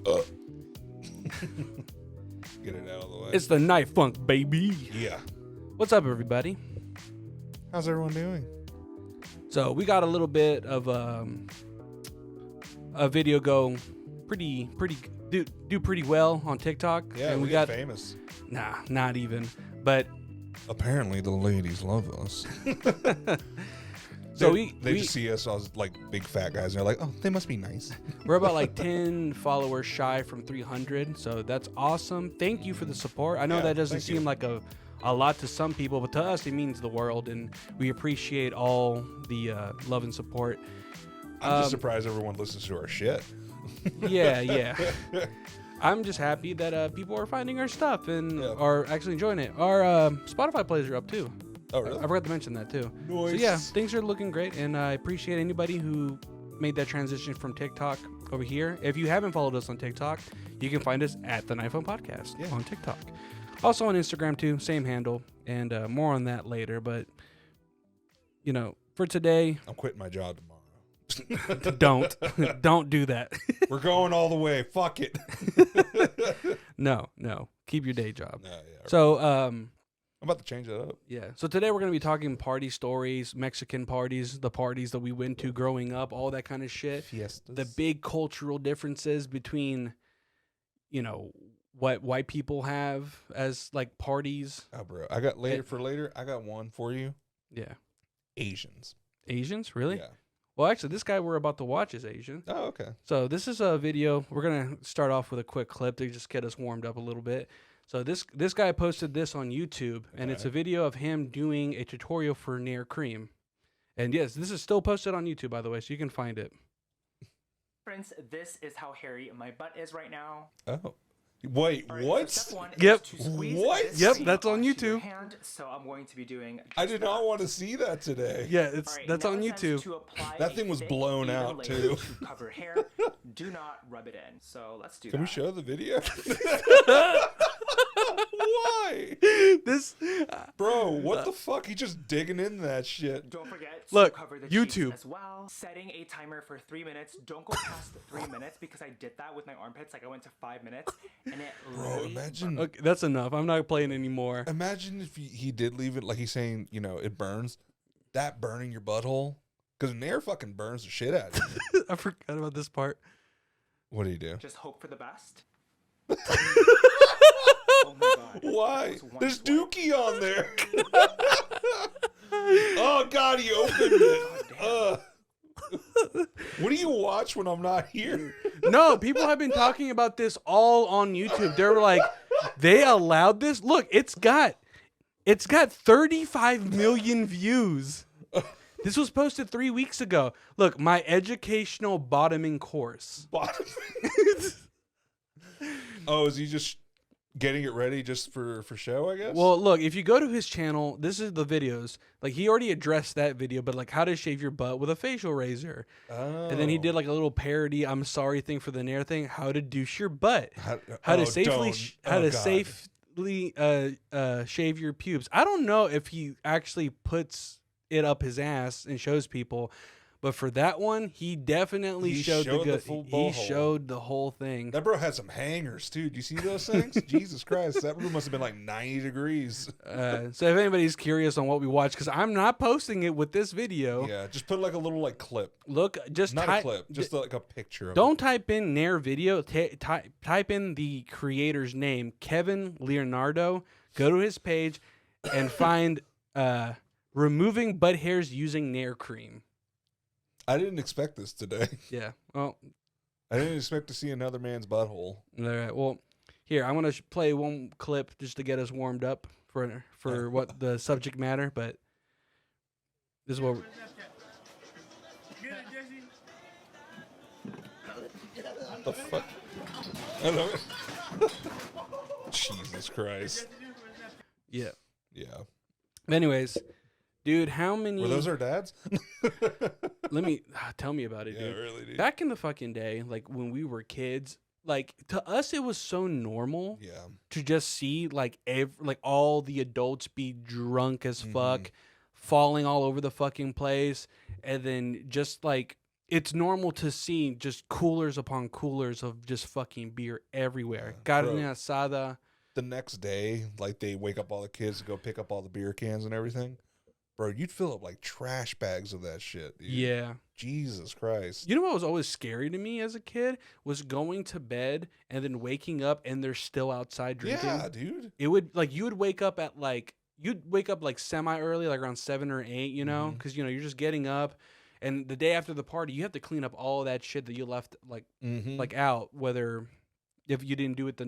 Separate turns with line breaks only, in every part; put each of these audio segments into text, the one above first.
Get it out of the way.
It's the Night Funk, baby.
Yeah.
What's up, everybody?
How's everyone doing?
So we got a little bit of a video go do pretty well on TikTok.
Yeah,
and
we got famous.
Nah, not even. But
apparently the ladies love us.
So
they just see us as like big fat guys and they're like, oh, they must be nice.
We're about like 10 followers shy from 300, so that's awesome. Thank you for the support. I know that doesn't seem like a lot to some people, but to us it means the world, and we appreciate all the love and support.
I'm just surprised everyone listens to our shit.
Yeah. I'm just happy that people are finding our stuff and are actually enjoying it. Our Spotify plays are up too.
Oh, really?
I forgot to mention that too.
Nice.
So yeah, things are looking great, and I appreciate anybody who made that transition from TikTok over here. If you haven't followed us on TikTok, you can find us at the Night Funk Podcast on TikTok. Also on Instagram too, same handle, and more on that later. But you know, for today,
I'm quitting my job tomorrow.
don't do that.
We're going all the way. Fuck it.
No, keep your day job.
No, yeah.
So
I'm about to change that up.
Yeah. So today we're going to be talking party stories, Mexican parties, the parties that we went to growing up, all that kind of shit.
Fiestas.
The big cultural differences between, you know, what white people have as like parties.
Oh, bro. I got later. I got one for you.
Yeah.
Asians.
Asians? Really?
Yeah.
Well, actually, this guy we're about to watch is Asian.
Oh, okay.
So this is a video. We're going to start off with a quick clip to just get us warmed up a little bit. So this guy posted this on YouTube, and it's a video of him doing a tutorial for Nair cream. And yes, this is still posted on YouTube, by the way, so you can find it.
Friends, this is how hairy my butt is right now.
Oh. Wait, what?
So
Yep.
What?
Yep, that's on YouTube.
Hand, so I'm going to be doing.
I did not want to see that today.
Yeah,
Right,
that's on YouTube.
That thing was blown out, too.
To cover hair, do not rub it in. So let's do that.
Can we show the video? Why?
This,
bro, what the fuck? He just digging in that shit.
Don't forget to
look,
cover the
YouTube
cheeks as well. Setting a timer for 3 minutes. Don't go past the 3 minutes because I did that with my armpits. Like I went to 5 minutes, and it really
imagine.
Okay, that's enough. I'm not playing anymore.
Imagine if he did leave it like he's saying, you know, it burns. That burning your butthole, because Nair fucking burns the shit out of you.
I forgot about this part.
What do you do?
Just hope for the best. Oh my God.
Why? There's Dookie on there. Oh God, he opened it. What do you watch when I'm not here?
No, people have been talking about this all on YouTube. They were like, they allowed this. Look, it's got 35 million views. This was posted 3 weeks ago. Look, my educational bottoming course.
Oh, is he just getting it ready just for show, I guess?
Well, look, if you go to his channel, this is the videos. Like, he already addressed that video, but like how to shave your butt with a facial razor.
Oh.
And then he did like a little parody I'm sorry thing for the Nair thing, how to douche your butt. How to safely shave your pubes. I don't know if he actually puts it up his ass and shows people, but for that one, he definitely showed the
full
he showed the whole thing.
That bro had some hangers too. Do you see those things? Jesus Christ, that room must have been like 90 degrees.
So if anybody's curious on what we watched, because I'm not posting it with this video.
Yeah, just put like a little like clip.
Look, just
not a clip, just like a picture. Of
don't
it.
type in Nair video. Type in the creator's name, Kevin Leonardo. Go to his page and find removing butt hairs using Nair cream.
I didn't expect this today.
Yeah. Well,
I didn't expect to see another man's butthole.
All right. Well, here I'm gonna play one clip just to get us warmed up for what the subject matter. But this is what.
What the fuck? I love it. Jesus Christ.
Yeah.
Yeah.
Anyways, dude, how many?
Were those our dads?
Tell me about it, dude.
Yeah, really, dude.
Back in the fucking day, like when we were kids, like to us it was so normal to just see like all the adults be drunk as fuck, falling all over the fucking place, and then just like it's normal to see just coolers upon coolers of just fucking beer everywhere. Carne asada.
The next day, like they wake up all the kids to go pick up all the beer cans and everything. Bro, you'd fill up like trash bags of that shit, dude.
Yeah.
Jesus Christ.
You know what was always scary to me as a kid was going to bed and then waking up and they're still outside drinking.
Yeah, dude.
It would like you would wake up at like semi early, like around 7 or 8, you know, because you know you're just getting up, and the day after the party you have to clean up all that shit that you left like out. Whether if you didn't do it the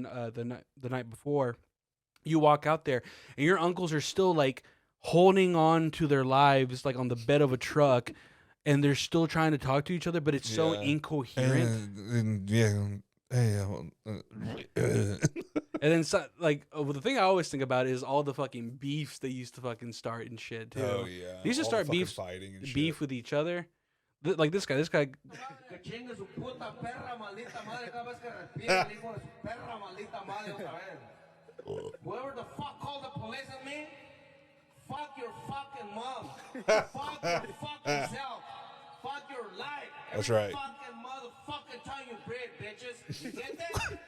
night before, you walk out there and your uncles are still like holding on to their lives like on the bed of a truck, and they're still trying to talk to each other, but it's so incoherent. And then the thing I always think about is all the fucking beefs they used to fucking start and shit too.
Oh yeah,
they used to start
fighting and
beef with each other. Like this guy.
Whoever the fuck called the police on me, fuck your fucking mom. Fuck your fucking self. Fuck your life.
That's right.
Fucking motherfucking time you breathe, bitches. You get that?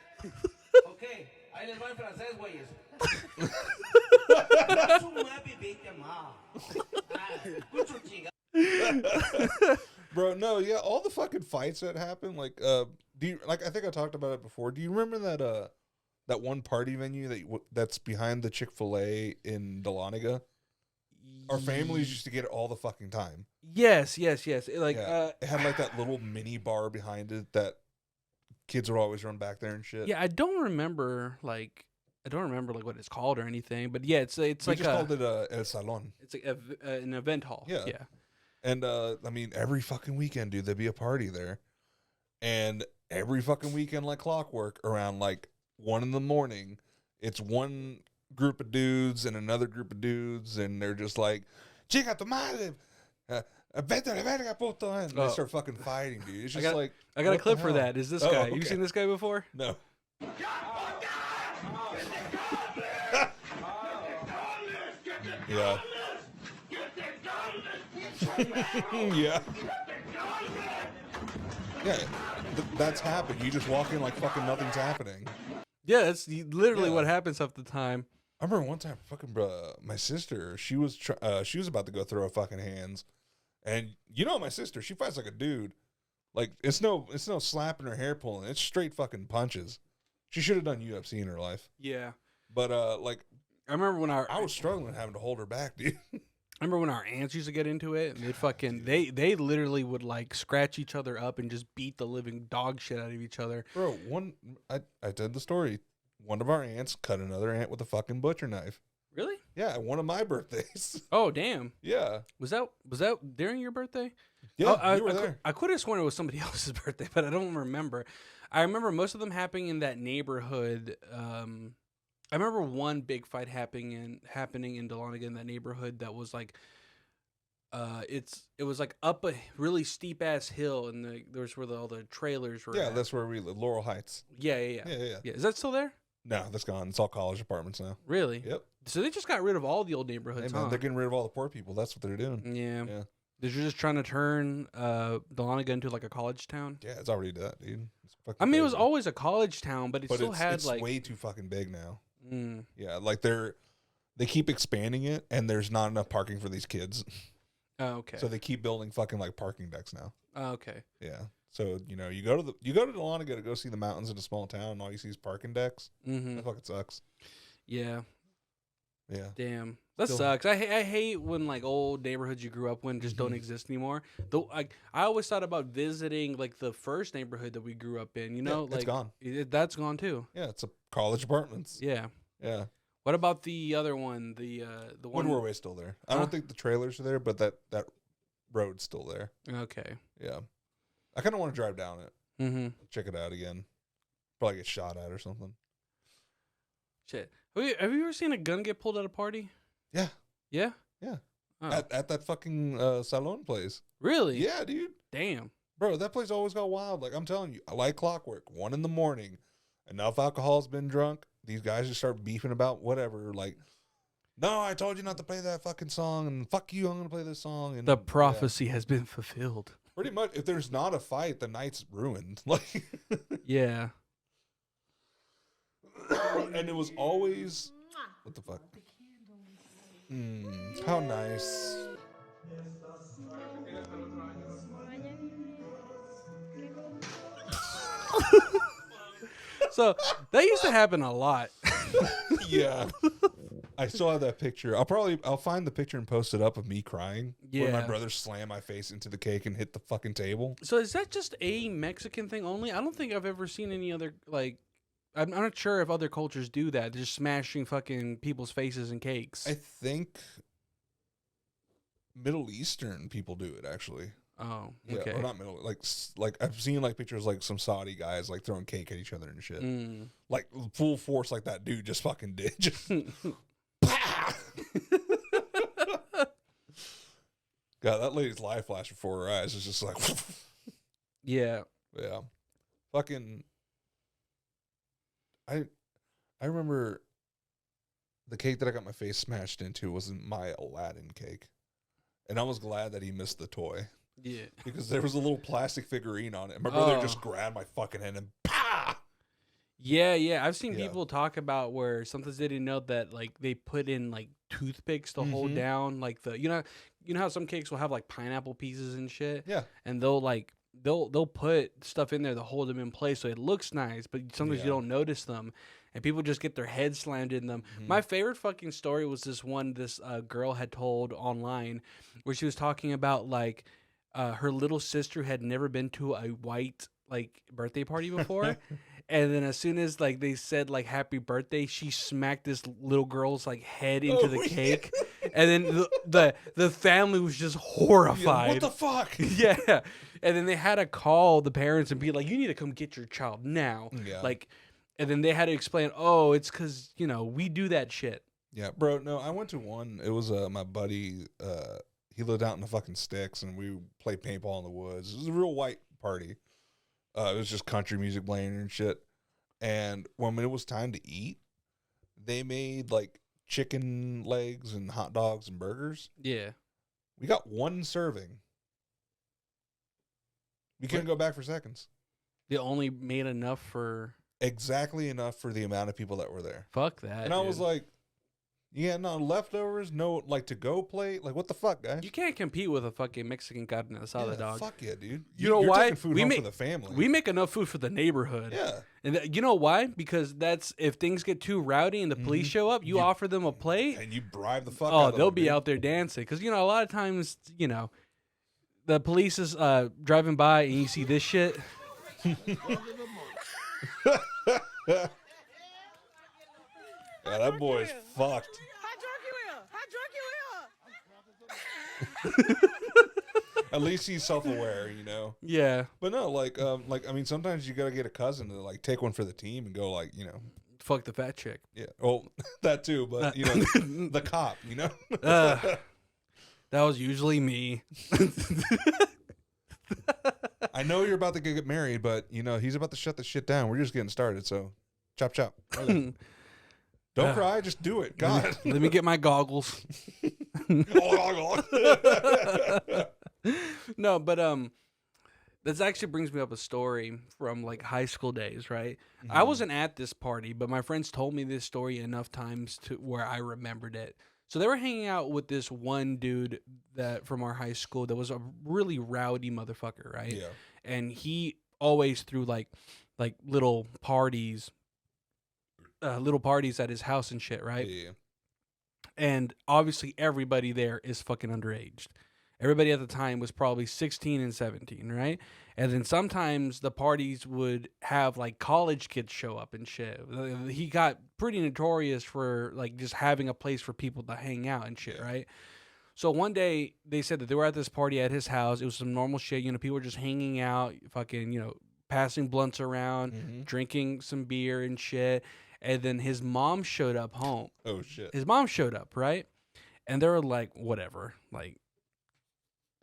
Okay. Ahí les va en francés, güeyes. No su mapi bite ma. Escucho chingada.
Bro, no, yeah, all the fucking fights that happen, like, do you, like, I think I talked about it before. Do you remember that one party venue that's behind the Chick-fil-A in Dahlonega? Our families used to get it all the fucking time.
Yes. It
had like that little mini bar behind it that kids would always run back there and shit.
Yeah, I don't remember like what it's called or anything, but yeah, it's
we
like
just called it El Salon.
It's like an event hall. Yeah.
And I mean, every fucking weekend, dude, there'd be a party there, and every fucking weekend, like clockwork, around like 1 a.m, it's one group of dudes and another group of dudes, and they're just like, "Chica tu madre, vete a la verga, puto," and they start fucking fighting, dude. It's just
I got a clip for that. Is this guy?
Okay.
You seen this guy before?
No. Yeah. Yeah. Yeah. That's happened. You just walk in like fucking nothing's happening.
Yeah, that's literally what happens half the time.
I remember one time, fucking my sister, she was about to go throw fucking hands, and you know my sister, she fights like a dude. Like it's no slapping her hair pulling. It's straight fucking punches. She should have done UFC in her life.
Yeah,
but like
I remember when
I was struggling having to hold her back, dude.
I remember when our aunts used to get into it, and they literally would like scratch each other up and just beat the living dog shit out of each other.
Bro, I did the story. One of our aunts cut another aunt with a fucking butcher knife.
Really?
Yeah, one of my birthdays.
Oh damn.
Yeah.
Was that during your birthday?
Yeah, you were there.
I could have sworn it was somebody else's birthday, but I don't remember. I remember most of them happening in that neighborhood. I remember one big fight happening in Dahlonega in that neighborhood that was like, it was like up a really steep ass hill, and there's where all the trailers were.
Yeah,
at.
that's where we live, Laurel Heights.
Yeah. Is that still there?
No, that's gone. It's all college apartments now.
Really?
Yep.
So they just got rid of all the old neighborhoods.
Hey, man,
huh?
they're getting rid of all the poor people. That's what they're doing.
Yeah.
Yeah.
They're just trying to turn Dahlonega into like a college town.
Yeah, it's already that, dude.
I mean, it was always a college town, but still had
it's
like
way too fucking big now.
Mm.
Yeah, like they keep expanding it, and there's not enough parking for these kids.
Oh, okay.
So they keep building fucking like parking decks now.
Oh, okay.
Yeah. So you go to Dahlonega to go see the mountains in a small town, and all you see is parking decks.
Mm-hmm.
That fucking sucks.
Yeah.
Yeah.
Damn. That sucks. I hate when like old neighborhoods you grew up in just don't exist anymore. Though I always thought about visiting like the first neighborhood that we grew up in. You know,
it's gone.
That's gone too.
Yeah, it's a college apartments.
Yeah.
Yeah.
What about the other one? The one.
Woodward Way's still there. I don't think the trailers are there, but that road's still there.
Okay.
Yeah. I kind of want to drive down it.
Mm-hmm.
Check it out again. Probably get shot at or something.
Shit. Have you ever seen a gun get pulled at a party?
Yeah.
Yeah?
Yeah.
Oh.
At that fucking Salon place.
Really?
Yeah, dude.
Damn.
Bro, that place always got wild. Like, I'm telling you, I like clockwork. 1 a.m, enough alcohol's been drunk. These guys just start beefing about whatever. Like, no, I told you not to play that fucking song, and fuck you, I'm going to play this song. And
the prophecy has been fulfilled.
Pretty much, if there's not a fight, the night's ruined. Like,
Yeah.
and it was always, what the fuck? How nice.
So that used to happen a lot.
Yeah. I still have that picture. I'll find the picture and post it up of me crying. Where my
Yeah.
brother slammed my face into the cake and hit the fucking table.
So is that just a Mexican thing only? I don't think I've ever seen any other, like, I'm not sure if other cultures do that. They're just smashing fucking people's faces in cakes.
I think Middle Eastern people do it, actually.
Oh,
Yeah,
okay.
or not middle, like I've seen like pictures like some Saudi guys like throwing cake at each other and shit, like full force, like that dude just fucking did. Just, God, that lady's life flashed before her eyes. It's just like,
Yeah.
yeah, fucking. I remember the cake that I got my face smashed into was my Aladdin cake, and I was glad that he missed the toy.
Yeah.
Because there was a little plastic figurine on it. My brother
Oh.
just grabbed my fucking hand and pa!
Yeah. I've seen
Yeah.
people talk about where sometimes they didn't know that like they put in like toothpicks to hold
Mhm.
down like the you know how some cakes will have like pineapple pieces and shit.
Yeah.
And they'll put stuff in there to hold them in place so it looks nice, but sometimes
Yeah.
you don't notice them. And people just get their heads slammed in them.
Mhm.
My favorite fucking story was this girl had told online where she was talking about like her little sister had never been to a white like birthday party before. And then as soon as like they said like happy birthday, she smacked this little girl's like head into the
yeah.
cake. And then the family was just
Yeah,
horrified.
what the fuck?
Yeah. And then they had to call the parents and be like, you need to come get your child now.
Yeah.
Like, and then they had to explain, oh, it's because, we do that shit.
Yeah, bro, no, I went to one. It was my buddy, he lived out in the fucking sticks, and we played paintball in the woods. It was a real white party. It was just country music playing and shit. And when it was time to eat, they made like chicken legs and hot dogs and burgers.
Yeah.
We got one serving. We couldn't go back for seconds.
They only made enough for...
Exactly enough for the amount of people that were there.
Fuck that,
And I was
dude.
like, yeah, no leftovers, no like to go plate. Like, what the fuck, guys?
You can't compete with a fucking Mexican carne asada,
Yeah,
dog.
fuck yeah, dude.
You know
You're
why?
taking food
We
home
make-
for the family.
We make enough food for the neighborhood.
Yeah.
And you know why? Because that's if things get too rowdy and the police show up, you offer them a plate.
And you bribe the fuck out
Oh,
of
they'll
them,
be
dude.
out there dancing. Because, a lot of times, the police is driving by and you see this shit.
Yeah, that boy's fucked. At least he's self-aware,
Yeah.
But no, I mean, sometimes you gotta get a cousin to like take one for the team and go like,
Fuck the fat chick.
yeah. Well, that too, but the cop,
That was usually me.
I know you're about to get married, but he's about to shut the shit down. We're just getting started, so chop chop. Okay. Don't cry, just do it. God.
Let me get my goggles. No, but this actually brings me up a story from like high school days, right? I wasn't at this party, but my friends told me this story enough times to where I remembered it. So they were hanging out with this one dude that from our high school that was a really rowdy motherfucker, right?
Yeah.
And he always threw like little parties at his house and shit, right?
Yeah.
And obviously everybody there is fucking underage. Everybody at the time was probably 16 and 17, right? And then sometimes the parties would have like college kids show up and shit. He got pretty notorious for like just having a place for people to hang out and shit, right? So one day they said that they were at this party at his house. It was some normal shit. People were just hanging out, fucking, passing blunts around, drinking some beer and shit. And then his mom showed up home.
Oh shit.
His mom showed up, right? And they were like, whatever. Like,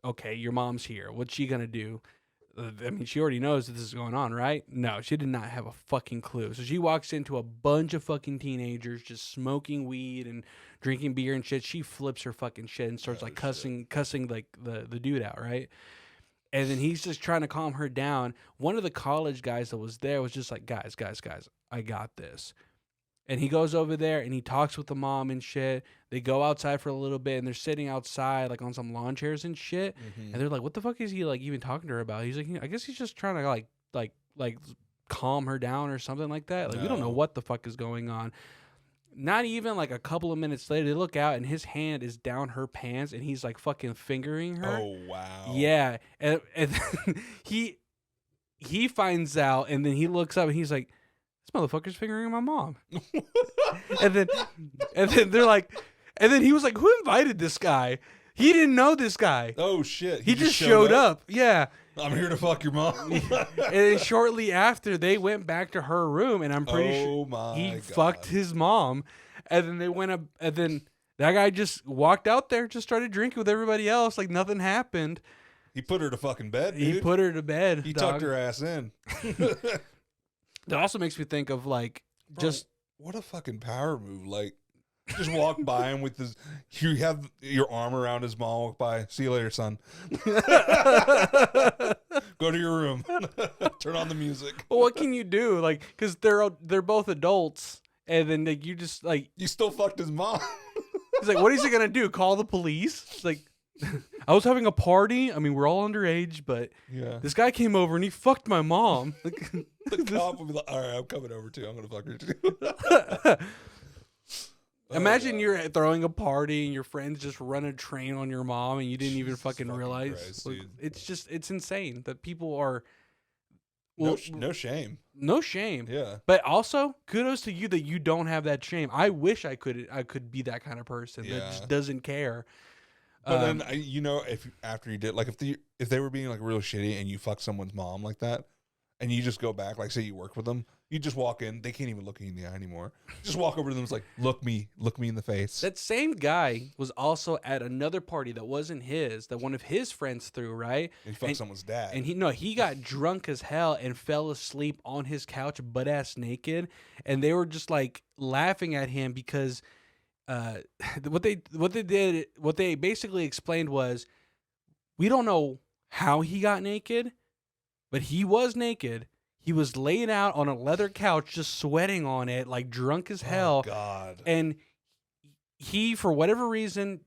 okay, your mom's here. What's she going to do? I mean, she already knows that this is going on, right? No, she did not have a fucking clue. So she walks into a bunch of fucking teenagers just smoking weed and drinking beer and shit. She flips her fucking shit and starts like cussing like the dude out, right? And then he's just trying to calm her down. One of the college guys that was there was just like, guys, I got this. And he goes over there and he talks with the mom and shit. They go outside for a little bit and they're sitting outside like on some lawn chairs and shit. Mm-hmm. And they're like, what the fuck is he like even talking to her about? He's like, I guess he's just trying to like calm her down or something like that. Like, we don't know what the fuck is going on. Not even like a couple of minutes later, they look out and his hand is down her pants and he's like fucking fingering her.
Oh, wow.
Yeah. And he finds out and then he looks up and he's like, this motherfucker's fingering my mom. and then they're like, and then he was like, who invited this guy? He didn't know this guy.
Oh, shit.
He just showed up. Yeah.
I'm here to fuck your mom.
And then shortly after, they went back to her room, and I'm pretty sure he fucked his mom. And then they went up, and then that guy just walked out there, just started drinking with everybody else, like nothing happened.
He put her to fucking bed, dude.
He put her to bed.
He tucked her ass in.
That also makes me think of like,
bro,
just
what a fucking power move. Like, just walk by him with his, you have your arm around his mom, walk by, see you later, son. Go to your room. Turn on the music.
Well, what can you do? Like, because they're both adults, and then like, you just like,
you still fucked his mom.
He's like, what is he gonna do? Call the police? It's like, I was having a party. I mean, we're all underage, but this guy came over and he fucked my mom.
The cop would be like, all right, I'm coming over too. I'm gonna fuck her too.
Imagine you're throwing a party and your friends just run a train on your mom and you didn't even fucking realize.
Christ,
like, it's insane that people are.
Well, no shame.
No shame.
Yeah.
But also, kudos to you that you don't have that shame. I wish I could be that kind of person that just doesn't care.
But then if after you did, like if they were being like real shitty and you fuck someone's mom like that, and you just go back, like say you work with them, you just walk in, they can't even look you in the eye anymore. Just walk over to them, it's like, look me in the face.
That same guy was also at another party that wasn't his, that one of his friends threw, right?
He fucked someone's dad.
And he got drunk as hell and fell asleep on his couch butt ass naked, and they were just like laughing at him because what they basically explained was, we don't know how he got naked, but he was naked. He was laid out on a leather couch, just sweating on it, like drunk as hell.
Oh, God.
And he, for whatever reason,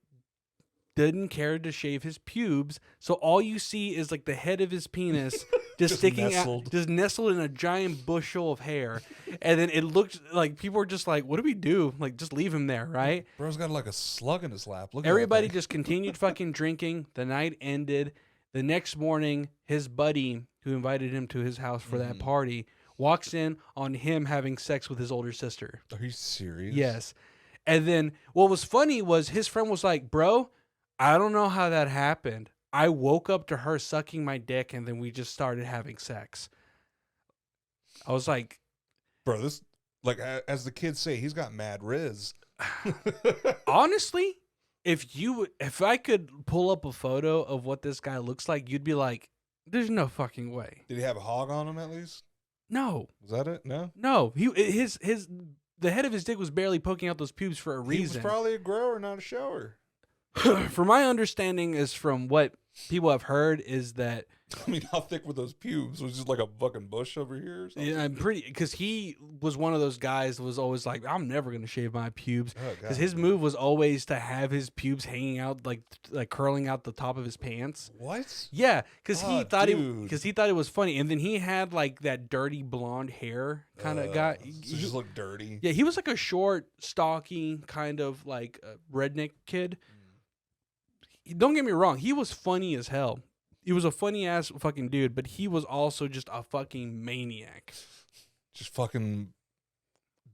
didn't care to shave his pubes. So all you see is like the head of his penis just sticking out, just nestled in a giant bushel of hair. And then it looked like people were just like, what do we do? Like, just leave him there, right?
Bro's got like a slug in his lap. Look
Everybody just continued fucking drinking. The night ended. The next morning, his buddy, who invited him to his house for that party, walks in on him having sex with his older sister.
Are you serious?
Yes. And then what was funny was his friend was like, bro, I don't know how that happened. I woke up to her sucking my dick and then we just started having sex. I was like,
bro, this, like, as the kids say, he's got mad riz.
Honestly, if I could pull up a photo of what this guy looks like, you'd be like, there's no fucking way.
Did he have a hog on him at least?
No.
Was that it? No?
No. The head of his dick was barely poking out those pubes for a reason.
He was probably a grower, not a shower.
From my understanding, is from what people have heard, is that,
I mean, how thick were those pubes? Was it just like a fucking bush over here or something?
yeah, I'm pretty, because he was one of those guys that was always like, I'm never going to shave my pubes. Because his move was always to have his pubes hanging out, like curling out the top of his pants.
What?
Yeah, because he thought it was funny. And then he had like that dirty blonde hair kind of guy.
So he just looked dirty.
Yeah, he was like a short, stocky, kind of like redneck kid. Don't get me wrong, he was funny as hell. He was a funny ass fucking dude, but he was also just a fucking maniac.
Just fucking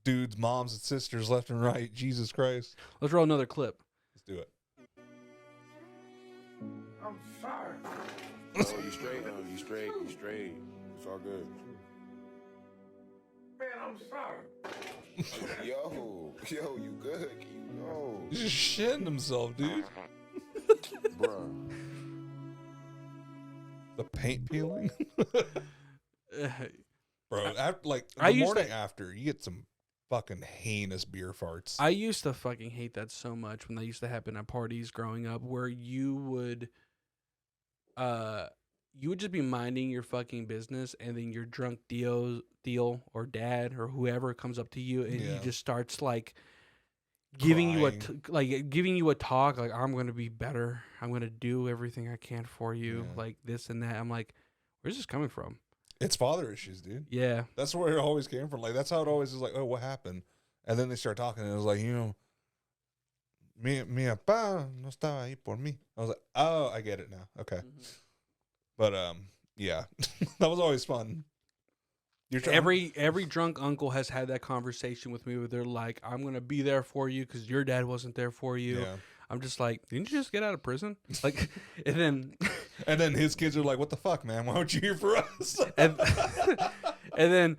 dudes, moms, and sisters left and right. Jesus Christ.
Let's roll another clip.
Let's do it.
I'm sorry.
Oh, you straight? No, you straight. You straight. It's all good.
Man, I'm sorry.
Yo, you good?
He's just shitting himself, dude.
Bruh.
The paint peeling? Bro, after, like,
I
the
used
morning
to-
after, you get some fucking heinous beer farts.
I used to fucking hate that so much when that used to happen at parties growing up, where you you would just be minding your fucking business, and then your drunk deal or dad or whoever comes up to you, and he just starts like giving giving you a talk like, I'm gonna be better, I'm gonna do everything I can for you, like this and that. I'm like, where's this coming from?
It's father issues, dude.
Yeah,
that's where it always came from. Like that's how it always is. Like, oh, what happened? And then they start talking, and it was like, mi papá no estaba ahí por mí. I was like, oh, I get it now. Okay, but yeah, that was always fun.
Every drunk uncle has had that conversation with me where they're like, I'm gonna be there for you because your dad wasn't there for you.
Yeah.
I'm just like, didn't you just get out of prison? Like, and
then his kids are like, what the fuck, man? Why aren't you here for us?
and then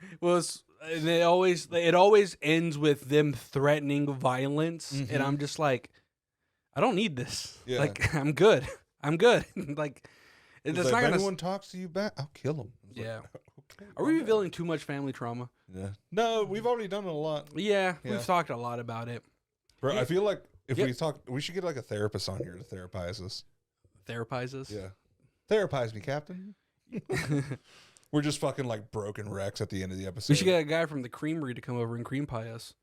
it always ends with them threatening violence, and I'm just like, I don't need this.
Yeah.
Like, I'm good. Like, it's
like,
not
if
gonna.
anyone talks to you back, I'll kill them.
Yeah.
Like, okay,
Are we revealing too much family trauma?
Yeah. No, we've already done it a lot.
Yeah, we've talked a lot about it.
Bro, I feel like if we should get like a therapist on here to therapize us.
Therapize us?
Yeah. Therapize me, Captain. We're just fucking like broken wrecks at the end of the episode.
We should get a guy from the creamery to come over and cream pie us.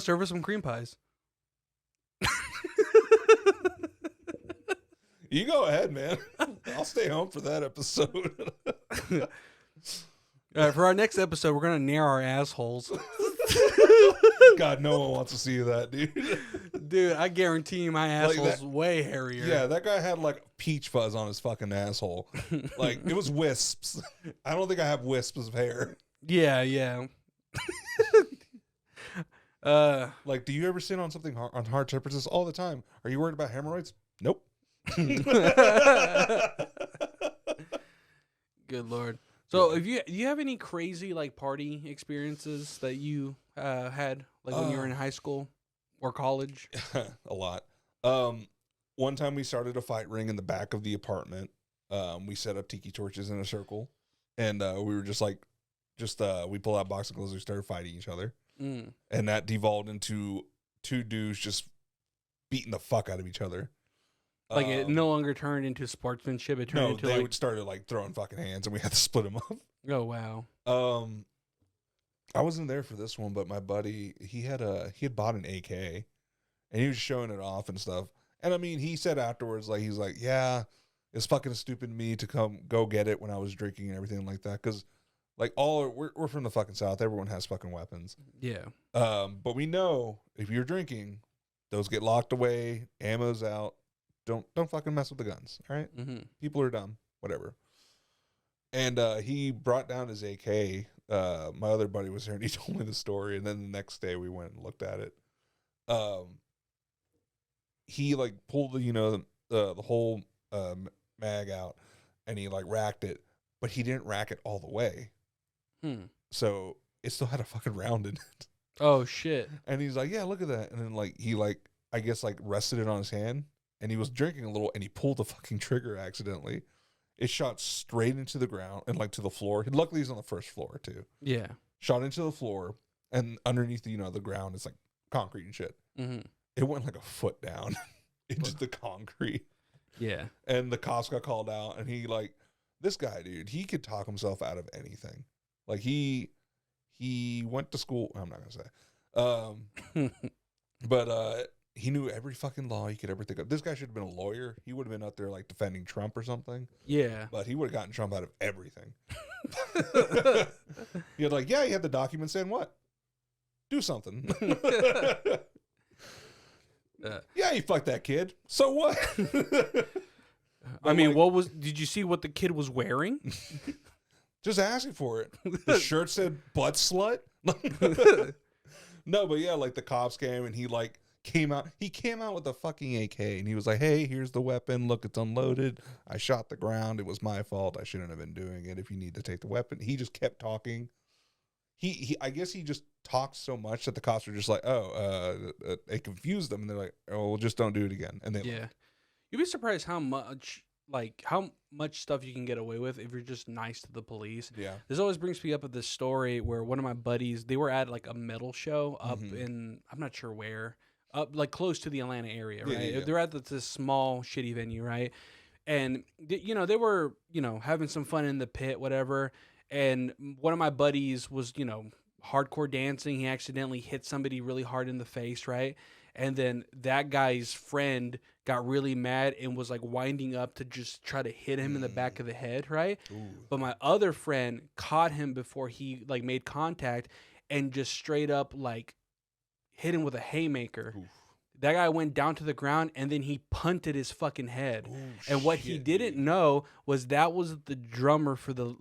Serve us some cream pies.
You go ahead, man. I'll stay home for that episode.
For our next episode, we're going to nair our assholes.
God, no one wants to see that, dude.
Dude, I guarantee my asshole's way hairier.
Yeah, that guy had like peach fuzz on his fucking asshole. Like, it was wisps. I don't think I have wisps of hair.
Yeah.
Like, do you ever sit on something on hard surfaces all the time? Are you worried about hemorrhoids? Nope.
Good Lord. So, if you have any crazy like party experiences that you had like when you were in high school or college?
A lot. One time we started a fight ring in the back of the apartment. We set up tiki torches in a circle, and we were we pulled out boxing gloves. We started fighting each other, and that devolved into two dudes just beating the fuck out of each other.
Like, it no longer turned into sportsmanship. It turned into
they started like throwing fucking hands, and we had to split them up.
Oh wow.
I wasn't there for this one, but my buddy, he had bought an AK, and he was showing it off and stuff. And I mean, he said afterwards, like, he's like, yeah, it's fucking stupid of me to go get it when I was drinking and everything like that, because like we're from the fucking South. Everyone has fucking weapons.
Yeah.
But we know if you're drinking, those get locked away, ammo's out. Don't fucking mess with the guns, all right?
Mm-hmm.
People are dumb, whatever. And he brought down his AK. My other buddy was there, and he told me the story. And then the next day, we went and looked at it. He like pulled the whole mag out, and he like racked it, but he didn't rack it all the way. So it still had a fucking round in it.
Oh shit!
And he's like, "Yeah, look at that." And then like he I guess rested it on his hand. And he was drinking a little, and he pulled the fucking trigger accidentally. It shot straight into the ground and like to the floor. Luckily, he's on the first floor too.
Yeah.
Shot into the floor, and underneath the ground is like concrete and shit.
Mm-hmm.
It went like a foot down into the concrete.
Yeah.
And the cops got called out, and he this guy, dude, he could talk himself out of anything. Like he went to school. I'm not gonna say, but he knew every fucking law he could ever think of. This guy should have been a lawyer. He would have been out there like defending Trump or something.
Yeah.
But he would have gotten Trump out of everything. He had he had the documents saying what? Do something. Yeah, he fucked that kid. So what?
I mean, did you see what the kid was wearing?
Just asking for it. The shirt said butt slut. No, but yeah, the cops came, and he came out with a fucking AK, and he was like, "Hey, here's the weapon. Look, it's unloaded. I shot the ground. It was my fault. I shouldn't have been doing it. If you need to take the weapon." He just kept talking. I guess he just talked so much that the cops were just like, "Oh, it confused them," and they're like, "Oh, well, just don't do it again." And they left.
You'd be surprised how much stuff you can get away with if you're just nice to the police.
Yeah.
This always brings me up with this story where one of my buddies, they were at a metal show up in, I'm not sure where, up close to the Atlanta area, right?
Yeah.
They're at this small shitty venue, right? And you know, they were, you know, having some fun in the pit, whatever. And one of my buddies was, you know, hardcore dancing. He accidentally hit somebody really hard in the face, right? And then that guy's friend got really mad and was like winding up to just try to hit him in the back of the head, right?
Ooh.
But my other friend caught him before he like made contact and just straight up like hit him with a haymaker.
Oof.
That guy went down to the ground and then he punted his fucking head.
Ooh,
And what he
shit,
didn't
dude.
know was that was the drummer for the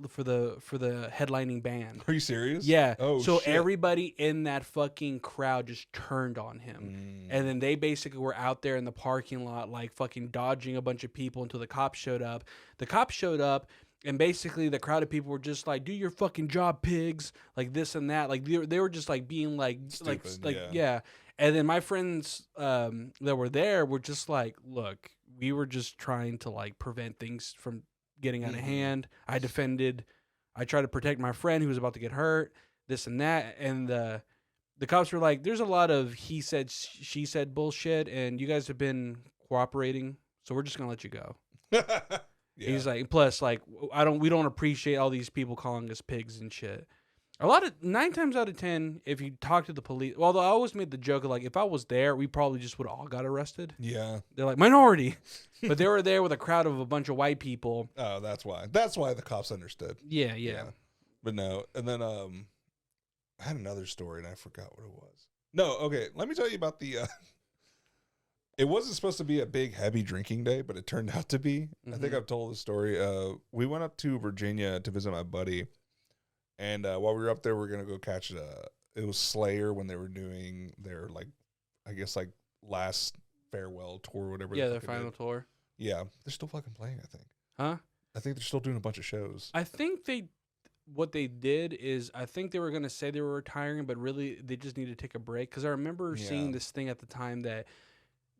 headlining band.
Are you serious?
Yeah.
Oh,
so
shit.
everybody in that fucking crowd just turned on him. And then they basically were out there in the parking lot like fucking dodging a bunch of people until the cops showed up. The cops showed up and basically the crowd of people were just like, do your fucking job, pigs. Like this and that. Like they were just like being like,
Stupid,
yeah. And then my friends that were there were just like, look, we were just trying to like prevent things from getting out of hand. I tried to protect my friend who was about to get hurt, this and that. And the cops were like, there's a lot of he said, she said bullshit, and you guys have been cooperating, so we're just going to let you go.
Yeah.
He's like, plus, like, we don't appreciate all these people calling us pigs and shit. 9 times out of 10, if you talk to the police, although I always made the joke of like, if I was there, we probably just would have all got arrested.
Yeah.
They're like, minority. But they were there with a crowd of a bunch of white people.
Oh, that's why. That's why the cops understood.
Yeah.
But no. And then I had another story and I forgot what it was. No, okay. Let me tell you about the it wasn't supposed to be a big heavy drinking day, but it turned out to be. I think I've told the story. We went up to Virginia to visit my buddy. And while we were up there, we are going to go catch it was Slayer when they were doing their, like, I guess, like, last farewell tour or whatever.
Yeah, their final tour.
Yeah. They're still fucking playing, I think.
Huh?
I think they're still doing a bunch of shows.
I think what they did is, I think they were going to say they were retiring, but really they just need to take a break. Because I remember seeing this thing at the time that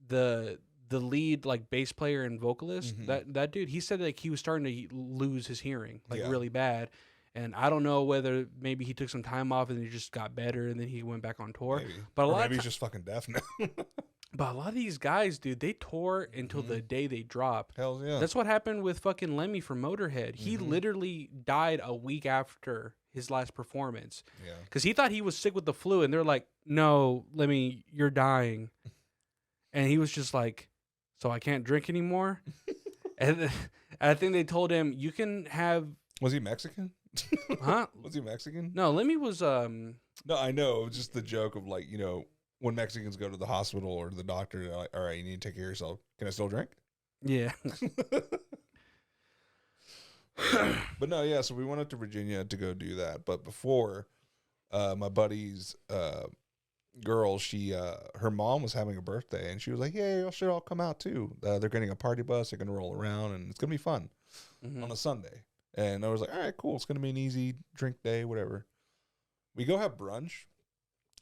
the lead, like, bass player and vocalist, that dude, he said, like, he was starting to lose his hearing, like, really bad. And I don't know whether maybe he took some time off and he just got better and then he went back on tour.
Maybe.
But
Maybe he's just fucking deaf now.
But a lot of these guys, dude, they tour until the day they drop.
Hell yeah.
That's what happened with fucking Lemmy from Motorhead. He literally died a week after his last performance.
Yeah.
Because he thought he was sick with the flu, and they're like, no, Lemmy, you're dying. And he was just like, so I can't drink anymore? And I think they told him, you can have...
Was he Mexican?
Huh?
Was he Mexican?
No, Lemmy was...
No, I know. It was just the joke of, like, you know, when Mexicans go to the hospital or to the doctor, they're like, all right, you need to take care of yourself. Can I still drink?
Yeah.
But no, yeah, so we went up to Virginia to go do that. But before, my buddy's girl, her mom was having a birthday, and she was like, yeah, y'all should all come out too. They're getting a party bus. They're going to roll around, and it's going to be fun on a Sunday. And I was like, all right, cool. It's going to be an easy drink day, whatever. We go have brunch,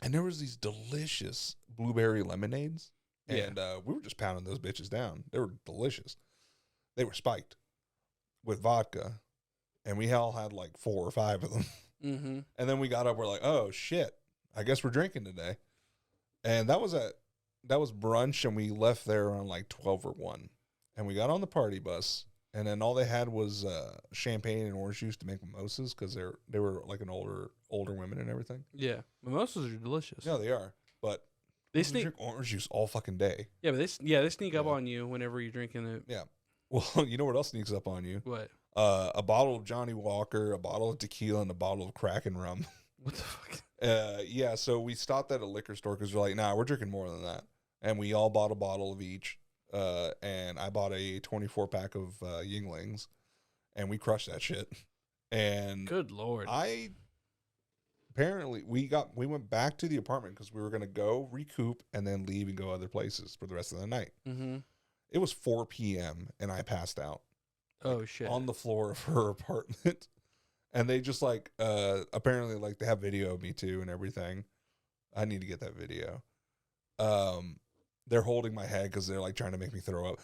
and there was these delicious blueberry lemonades. And we were just pounding those bitches down. They were delicious. They were spiked with vodka, and we all had like 4 or 5 of them. And then we got up, we're like, oh, shit, I guess we're drinking today. And that was brunch, and we left there around like 12 or 1. And we got on the party bus. And then all they had was champagne and orange juice to make mimosas because they were like an older women and everything.
Yeah, mimosas are delicious.
Yeah, they are. But
they
drink orange juice all fucking day.
Yeah, but they sneak up on you whenever you're drinking it.
Yeah. Well, you know what else sneaks up on you?
What?
A bottle of Johnny Walker, a bottle of tequila, and a bottle of Kraken rum.
What the fuck?
Yeah. So we stopped at a liquor store because we're like, nah, we're drinking more than that, and we all bought a bottle of each. And I bought a 24-pack of Yinglings, and we crushed that shit. And
good Lord,
apparently we went back to the apartment because we were gonna go recoup and then leave and go other places for the rest of the night. It was 4 p.m. and I passed out.
Oh shit!
On the floor of her apartment, and they just like apparently like they have video of me too and everything. I need to get that video. They're holding my head because they're like trying to make me throw up.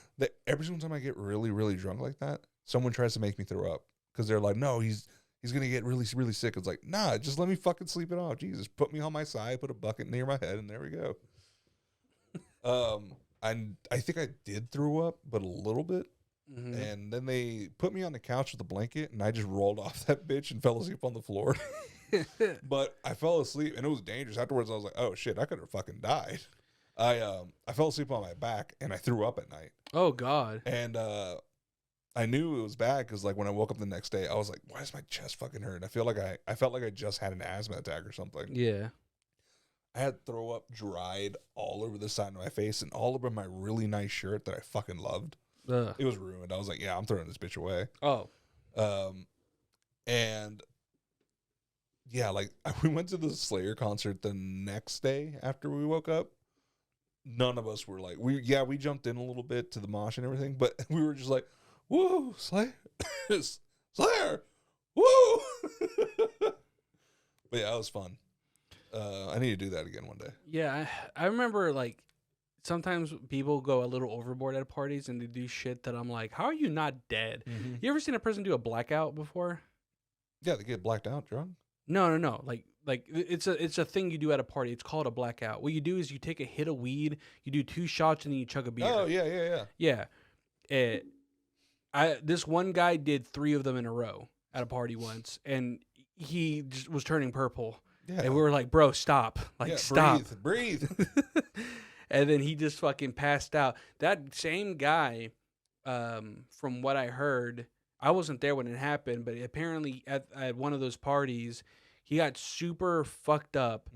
Every single time I get really, really drunk like that, someone tries to make me throw up because they're like, no, he's gonna get really, really sick. It's like, nah, just let me fucking sleep it off. Jesus, put me on my side, put a bucket near my head, and there we go. And I think I did throw up, but a little bit. And then they put me on the couch with a blanket, and I just rolled off that bitch and fell asleep on the floor. But I fell asleep, and it was dangerous. Afterwards, I was like, oh, shit, I could have fucking died. I fell asleep on my back, and I threw up at night.
Oh, God.
And I knew it was bad because, like, when I woke up the next day, I was like, why does my chest fucking hurt? I felt like I just had an asthma attack or something.
Yeah.
I had throw up dried all over the side of my face and all over my really nice shirt that I fucking loved.
Ugh.
It was ruined. I was like, yeah, I'm throwing this bitch away.
Oh.
And yeah, like we went to the Slayer concert the next day after we woke up. None of us were like, we jumped in a little bit to the mosh and everything, but we were just like, woo, Slayer, Slayer, woo. But yeah, it was fun. I need to do that again one day.
Yeah, I remember, like, sometimes people go a little overboard at parties and they do shit that I'm like, how are you not dead?
Mm-hmm.
You ever seen a person do a blackout before?
Yeah, they get blacked out drunk.
No. Like it's a thing you do at a party. It's called a blackout. What you do is you take a hit of weed, you do 2 shots, and then you chug a beer.
Oh, yeah.
This one guy did 3 of them in a row at a party once, and he just was turning purple.
Yeah.
And we were like, bro, stop. Like, stop.
Breathe.
And then he just fucking passed out. That same guy, from what I heard, I wasn't there when it happened, but apparently at one of those parties, he got super fucked up.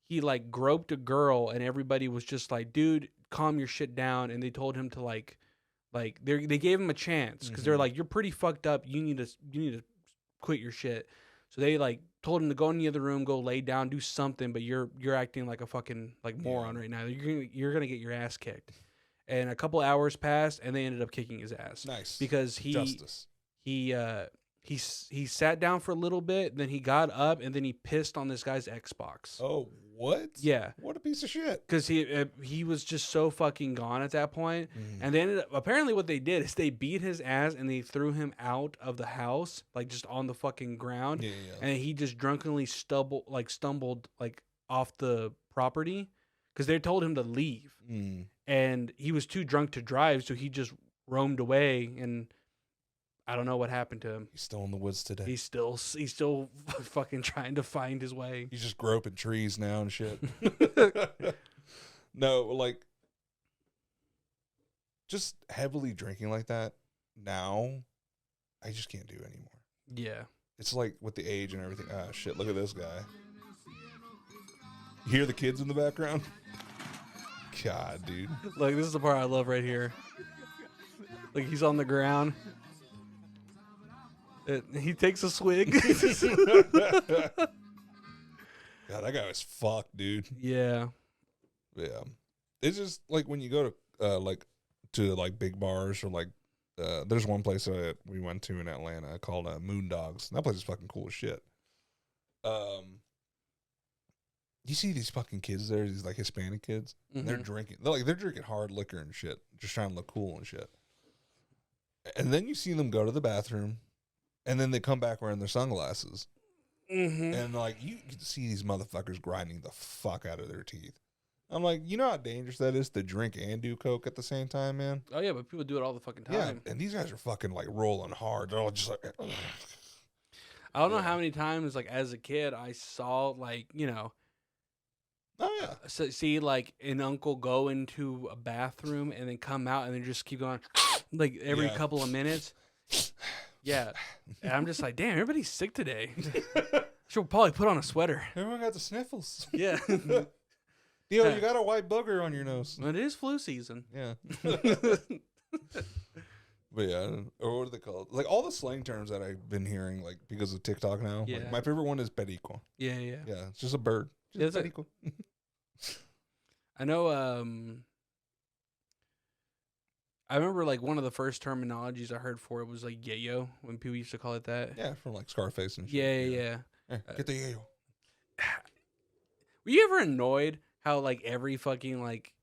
He, like, groped a girl, and everybody was just like, dude, calm your shit down. And they told him to, like they gave him a chance because they're like, you're pretty fucked up. You need to quit your shit. So they, like, told him to go in the other room, go lay down, do something, but you're acting like a fucking, like, moron right now. You're gonna get your ass kicked. And a couple hours passed, and they ended up kicking his ass.
Nice.
Because
Justice.
He sat down for a little bit, then he got up, and then he pissed on this guy's Xbox.
Oh, what?
Yeah.
What a piece of shit.
Because he was just so fucking gone at that point. And they ended up, apparently what they did is they beat his ass and they threw him out of the house, like, just on the fucking ground.
Yeah.
And he just drunkenly stumbled like off the property because they told him to leave. And he was too drunk to drive, so he just roamed away, and I don't know what happened to him.
He's still in the woods today.
He's still fucking trying to find his way.
He's just groping trees now and shit. No, like, just heavily drinking like that now, I just can't do anymore.
Yeah.
It's like with the age and everything. Ah, shit, look at this guy. You hear the kids in the background? God, dude.
Look, this is the part I love right here. Like, he's on the ground. He takes a swig.
God, that guy was fucked, dude.
Yeah.
Yeah. It's just like when you go to big bars or like there's one place that we went to in Atlanta called Moondogs. That place is fucking cool as shit. You see these fucking kids there, these like Hispanic kids, and they're drinking. They're drinking hard liquor and shit, just trying to look cool and shit. And then you see them go to the bathroom, and then they come back wearing their sunglasses. And like you can see these motherfuckers grinding the fuck out of their teeth. I'm like, you know how dangerous that is to drink and do coke at the same time, man?
Oh yeah, but people do it all the fucking time.
Yeah, and these guys are fucking like rolling hard. They're all just like, ugh.
I don't know how many times, like, as a kid, I saw, like, you know,
Oh yeah.
see like an uncle go into a bathroom and then come out and then just keep going like every couple of minutes. Yeah. And I'm just like, damn, everybody's sick today. Should probably put on a sweater.
Everyone got the sniffles.
Yeah.
Yo, you got a white booger on your nose.
It is flu season.
Yeah. But yeah, or what are they called? Like all the slang terms that I've been hearing, like because of TikTok now.
Yeah.
Like, my favorite one is perico.
Yeah.
Yeah, it's just a bird. Just
Yeah,
perico.
I know. I remember like one of the first terminologies I heard for it was like yayo, when people used to call it that.
Yeah, from like Scarface and shit.
Yeah.
Get the yayo.
Were you ever annoyed how like every fucking like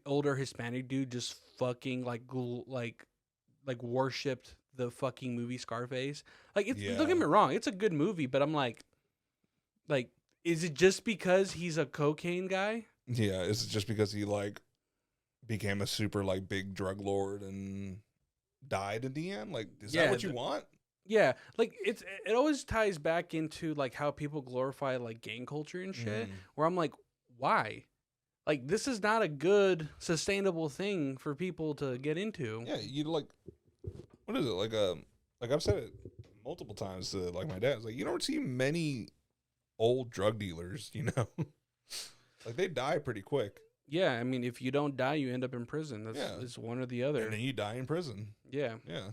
older Hispanic dude just fucking like worshipped the fucking movie Scarface? Like, don't get me wrong, it's a good movie, but I'm like, is it just because he's a cocaine guy?
Yeah, is it just because he like became a super like big drug lord and died in the end? Like, is that what you want?
Yeah, like it always ties back into like how people glorify like gang culture and shit. Where I'm like, why? Like, this is not a good sustainable thing for people to get into.
Yeah, you like, what is it like? I've said it multiple times to like my dad. It's like you don't see many old drug dealers, you know, like they die pretty quick.
Yeah, I mean, if you don't die, you end up in prison. That's it's one or the other.
And then you die in prison.
Yeah.
Yeah.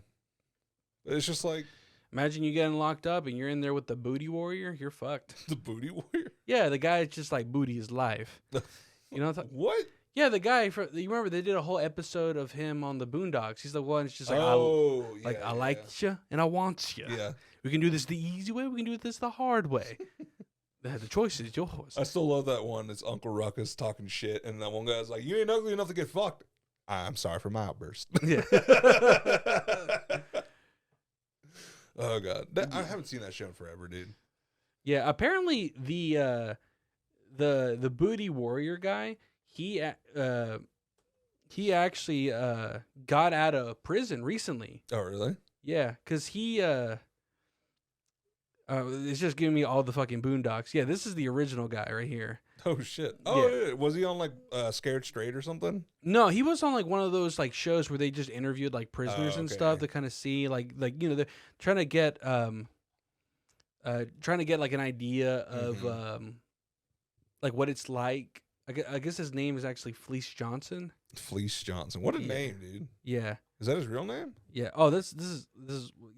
But it's just like,
imagine you getting locked up and you're in there with the booty warrior. You're fucked.
the booty warrior?
Yeah, the guy is just like booty is life. You know
what?
Yeah, the guy you remember they did a whole episode of him on the Boondocks. He's the one that's just like, I like you and I want you.
Yeah.
We can do this the easy way. We can do this the hard way. The choice is yours.
I still love that one. It's Uncle Ruckus talking shit, and that one guy's like, "You ain't ugly enough to get fucked." I'm sorry for my outburst.
Yeah.
Oh god, I haven't seen that show in forever, dude.
Yeah, apparently the booty warrior guy, he actually got out of prison recently.
Oh really?
Yeah, because he it's just giving me all the fucking Boondocks. Yeah, this is the original guy right here.
Oh shit. Oh, yeah. Was he on like Scared Straight or something?
No, he was on like one of those like shows where they just interviewed like prisoners and stuff to kind of see like you know they're trying to get like an idea of like what it's like. I guess his name is actually Fleece Johnson.
Fleece Johnson. What a name, dude.
Yeah.
Is that his real name?
Yeah. Oh, this is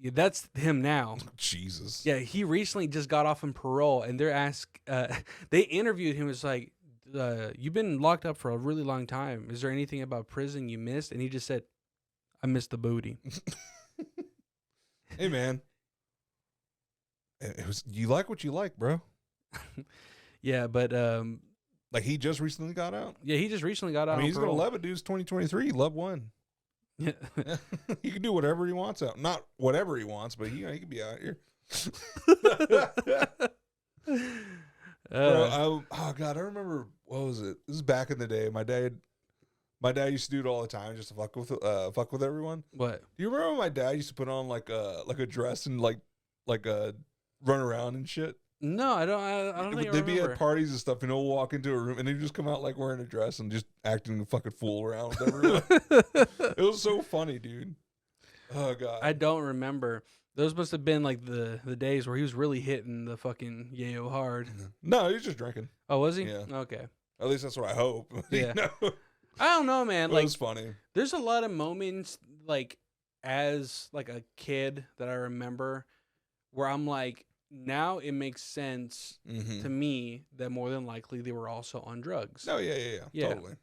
that's him now.
Jesus.
Yeah, he recently just got off on parole, and they interviewed him. It's like, you've been locked up for a really long time. Is there anything about prison you missed? And he just said, I missed the booty.
Hey, man. You like what you like, bro.
Yeah, but
like he just recently got out.
Yeah, he just recently got out.
I mean, he's gonna love it, dude. It's 2023. Love one.
Yeah.
He can do whatever he wants out. Not whatever he wants, but he can be out here. Bro, oh god, I remember, what was it? This is back in the day. My dad used to do it all the time just to fuck with everyone.
What?
Do you remember my dad used to put on like a dress and like run around and shit?
No, I don't think
They'd be at parties and stuff, and he'll walk into a room, and he'd just come out like wearing a dress and just acting a fucking fool around with everyone. It was so funny, dude. Oh god,
I don't remember. Those must have been like the days where he was really hitting the fucking yayo hard.
No, he was just drinking.
Oh, was he?
Yeah.
Okay.
At least that's what I hope.
Yeah.
You know?
I don't know, man.
It
Like,
was funny.
There's a lot of moments, like, as like a kid that I remember, where I'm like, now it makes sense to me that more than likely they were also on drugs.
Oh yeah, totally.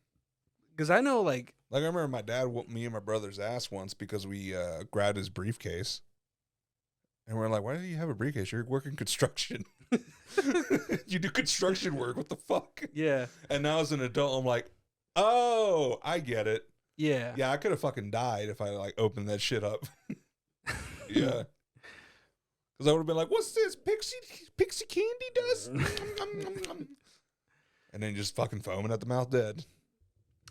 Because I know, like
I remember my dad whooped me and my brother's ass once because we grabbed his briefcase, and we're like, "Why do you have a briefcase? You're working construction. You do construction work. What the fuck?"
Yeah.
And now as an adult, I'm like, "Oh, I get it.
Yeah.
Yeah, I could have fucking died if I like opened that shit up." Yeah. Because I would have been like, "What's this? Pixie candy dust?" And then just fucking foaming at the mouth, dead.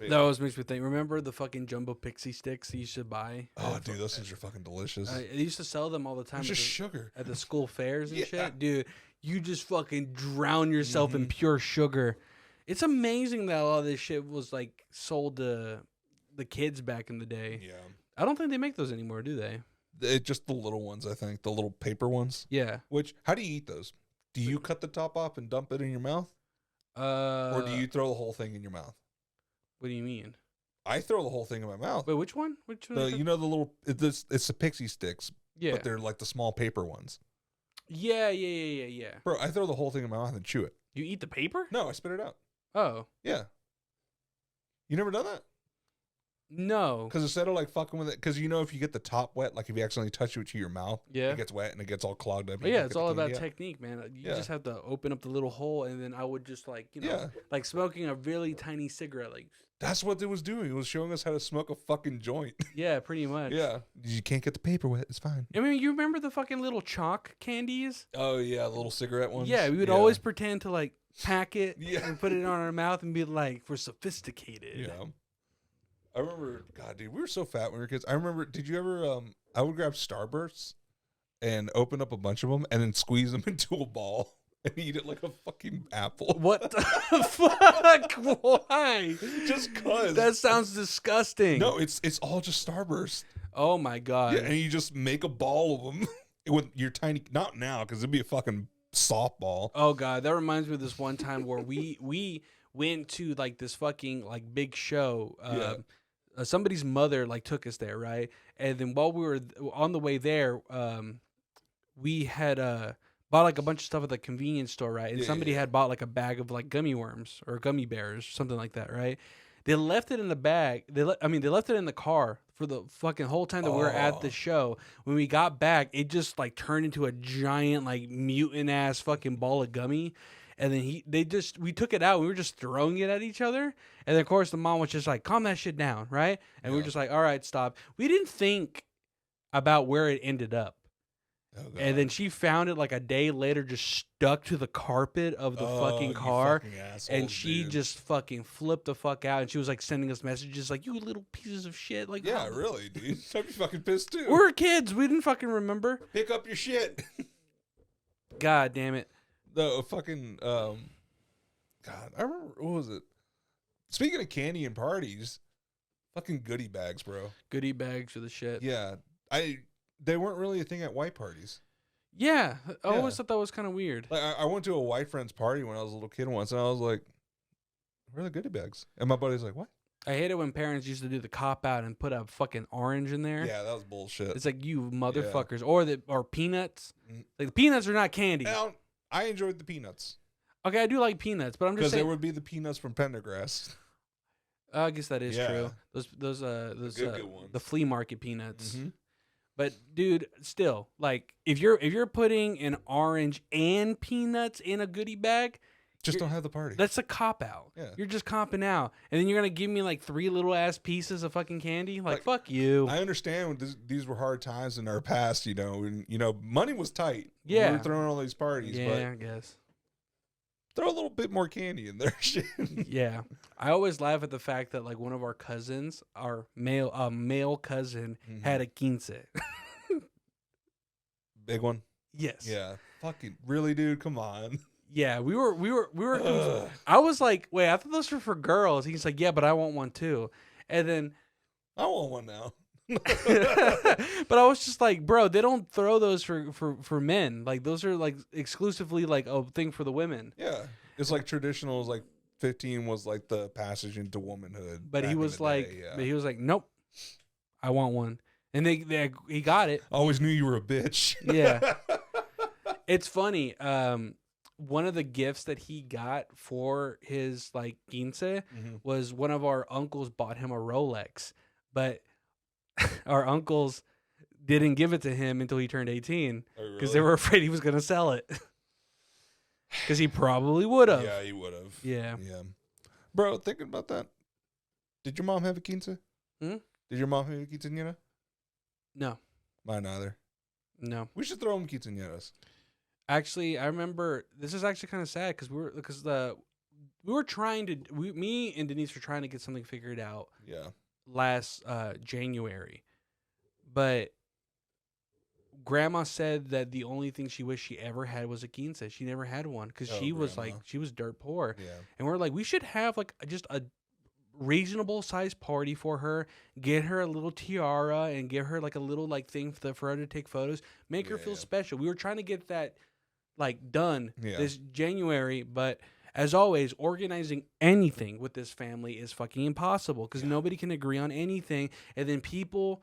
That always makes me think. Remember the fucking jumbo pixie sticks you should buy?
Oh, dude, those things are fucking delicious.
They used to sell them all the time.
It's just sugar
at the school fairs and
Yeah.
shit, dude. You just fucking drown yourself in pure sugar. It's amazing that a lot of this shit was like sold to the kids back in the day.
Yeah.
I don't think they make those anymore, do they?
Just the little ones, I think. The little paper ones.
Yeah.
How do you eat those? Do you cut the top off and dump it in your mouth?
Or
Or do you throw the whole thing in your mouth?
What do you mean?
I throw the whole thing in my mouth.
Wait, which one? Which one?
You know the little, it's the pixie sticks,
Yeah.
but they're like the small paper ones.
Yeah.
Bro, I throw the whole thing in my mouth and chew it.
You eat the paper?
No, I spit it out.
Oh.
Yeah. You never done that?
No.
Because instead of like fucking with it, because you know if you get the top wet, like if you accidentally touch it to your mouth,
Yeah.
it gets wet and it gets all clogged up.
But
You
yeah,
can't
it's
get the
all
candy
about
out.
technique, man. You
Yeah.
just have to open up the little hole, and then I would just like,
Yeah.
like smoking a really tiny cigarette. Like,
That's what it was doing. It was showing us how to smoke a fucking joint.
yeah, pretty much.
Yeah. You can't get the paper wet. It's fine.
I mean, you remember the fucking little chalk candies?
Oh, yeah. The little cigarette ones.
Yeah, we would always pretend to like pack it
Yeah.
and put it on our mouth and be like, we're sophisticated.
Yeah. I remember, God, dude, we were so fat when we were kids. I remember, did you ever, I would grab Starbursts and open up a bunch of them and then squeeze them into a ball and eat it like a fucking apple.
What the fuck? Why?
Just cause.
That sounds disgusting.
No, it's all just Starburst.
Oh my god.
Yeah, and you just make a ball of them with your tiny, not now, because it'd be a fucking softball.
Oh god, that reminds me of this one time where we went to like this fucking like big show. Somebody's mother like took us there, right? And then while we were on the way there, we had bought like a bunch of stuff at the convenience store, right? And somebody had bought like a bag of like gummy worms or gummy bears, something like that, right? They left it in the bag. They left it in the car for the fucking whole time that we were at the show. When we got back, it just like turned into a giant like mutant ass fucking ball of gummy. And then we took it out. We were just throwing it at each other. And then of course the mom was just like, calm that shit down, right? And we were just like, all right, stop. We didn't think about where it ended up. Oh, and then she found it like a day later, just stuck to the carpet of the fucking car.
Fucking assholes,
and she just fucking flipped the fuck out. And she was like sending us messages like, you little pieces of shit. Like,
yeah, really, dude. I'd be fucking pissed too.
We're kids. We didn't fucking remember.
Pick up your shit.
God damn it.
The fucking, God, I remember, what was it? Speaking of candy and parties, fucking goodie bags, bro.
Goodie bags for the shit.
Yeah. They weren't really a thing at white parties.
Yeah. I always thought that was kind of weird.
Like I went to a white friend's party when I was a little kid once, and I was like, where are the goodie bags? And my buddy's like, what?
I hate it when parents used to do the cop out and put a fucking orange in there.
Yeah, that was bullshit.
It's like, you motherfuckers. Or peanuts. Like, the peanuts are not candy.
Now, I enjoyed the peanuts.
Okay, I do like peanuts, but I'm just
because
saying.
there would be the peanuts from Pendergrass.
I guess that is
Yeah.
true. Those
good ones.
the flea market peanuts.
Mm-hmm.
But dude, still, like if you're putting an orange and peanuts in a goodie bag,
Just don't have the party.
that's a cop out.
Yeah.
You're just copping out, and then you're gonna give me like 3 little ass pieces of fucking candy. Like fuck you.
I understand when these were hard times in our past, and money was tight.
Yeah.
We were throwing all these parties,
Yeah,
but
I guess.
throw a little bit more candy in there. Shit.
Yeah, I always laugh at the fact that like one of our cousins, our male cousin, had a quince.
Big one.
Yes.
Yeah. Fucking really, dude. Come on.
Yeah, we were. I was like, wait, I thought those were for girls. He's like, yeah, but I want one too. And then,
I want one now.
but I was just like, bro, they don't throw those for men. Like those are like exclusively like a thing for the women.
Yeah, it's like traditional. Like 15 was like the passage into womanhood.
But he was like,
yeah.
but he was like, nope, I want one. And he got it.
I always knew you were a bitch.
Yeah. It's funny. One of the gifts that he got for his like quince was one of our uncles bought him a Rolex, but our uncles didn't give it to him until he turned 18 because they were afraid he was going to sell it. Because he probably would have.
Yeah, he would have.
Yeah.
Yeah. Bro, thinking about that. Did your mom have a quince?
Hmm?
Did your mom have a quinceañera?
No.
Mine either.
No.
We should throw them quinceañeras.
Actually, I remember this is actually kind of sad because me and Denise were trying to get something figured out.
Yeah.
Last January, but Grandma said that the only thing she wished she ever had was a quince. She never had one because she was dirt poor.
Yeah.
And we're like, we should have like just a reasonable sized party for her, get her a little tiara and give her like a little like thing for her to take photos, make her feel special. We were trying to get that like done this January, but as always, organizing anything with this family is fucking impossible because nobody can agree on anything, and then people,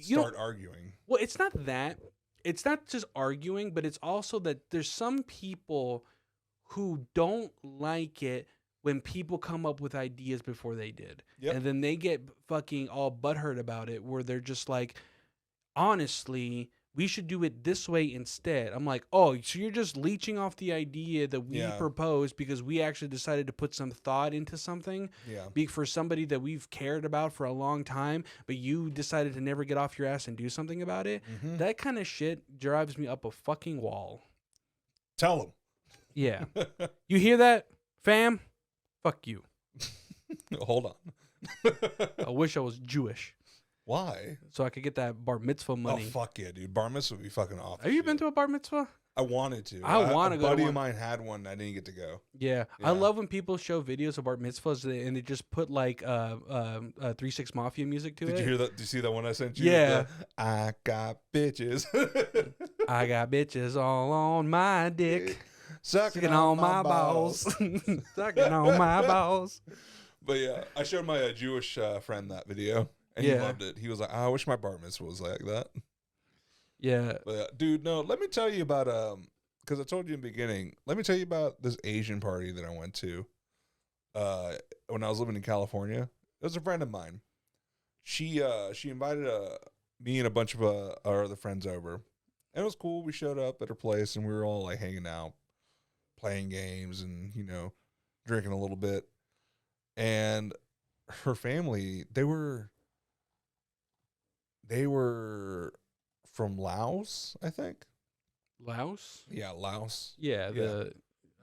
start
arguing.
Well, it's not that. It's not just arguing, but it's also that there's some people who don't like it when people come up with ideas before they did. Yep. And then they get fucking all butthurt about it, where they're just like, honestly, we should do it this way instead. I'm like, oh, so you're just leeching off the idea that we proposed because we actually decided to put some thought into something for somebody that we've cared about for a long time, but you decided to never get off your ass and do something about it. Mm-hmm. That kind of shit drives me up a fucking wall.
Tell them.
Yeah. You hear that, fam? Fuck you.
Hold on.
I wish I was Jewish
Why?
so I could get that bar mitzvah money.
Oh fuck yeah, dude! Bar mitzvah would be fucking off.
Have you been to a bar mitzvah?
I wanted to.
I wanna
A
go to
buddy
one.
of mine had one. And I didn't get to go.
Yeah.
Yeah.
I love when people show videos of bar mitzvahs and they just put like 3-6 Mafia music to it.
Did you hear that? Did you see that one I sent you?
Yeah.
I got bitches.
I got bitches all on my dick,
Sucking
on my balls, sucking on my balls.
But yeah, I showed my Jewish friend that video, and he
Yeah.
loved it. He was like, "I wish my bar mitzvah was like that."
Yeah.
But dude, no. Let me tell you about because I told you in the beginning. Let me tell you about this Asian party that I went to. When I was living in California, it was a friend of mine. She invited me and a bunch of our other friends over, and it was cool. We showed up at her place, and we were all like hanging out, playing games, and drinking a little bit. And her family, they were from Laos, I think.
Laos?
Yeah, Laos.
Yeah, the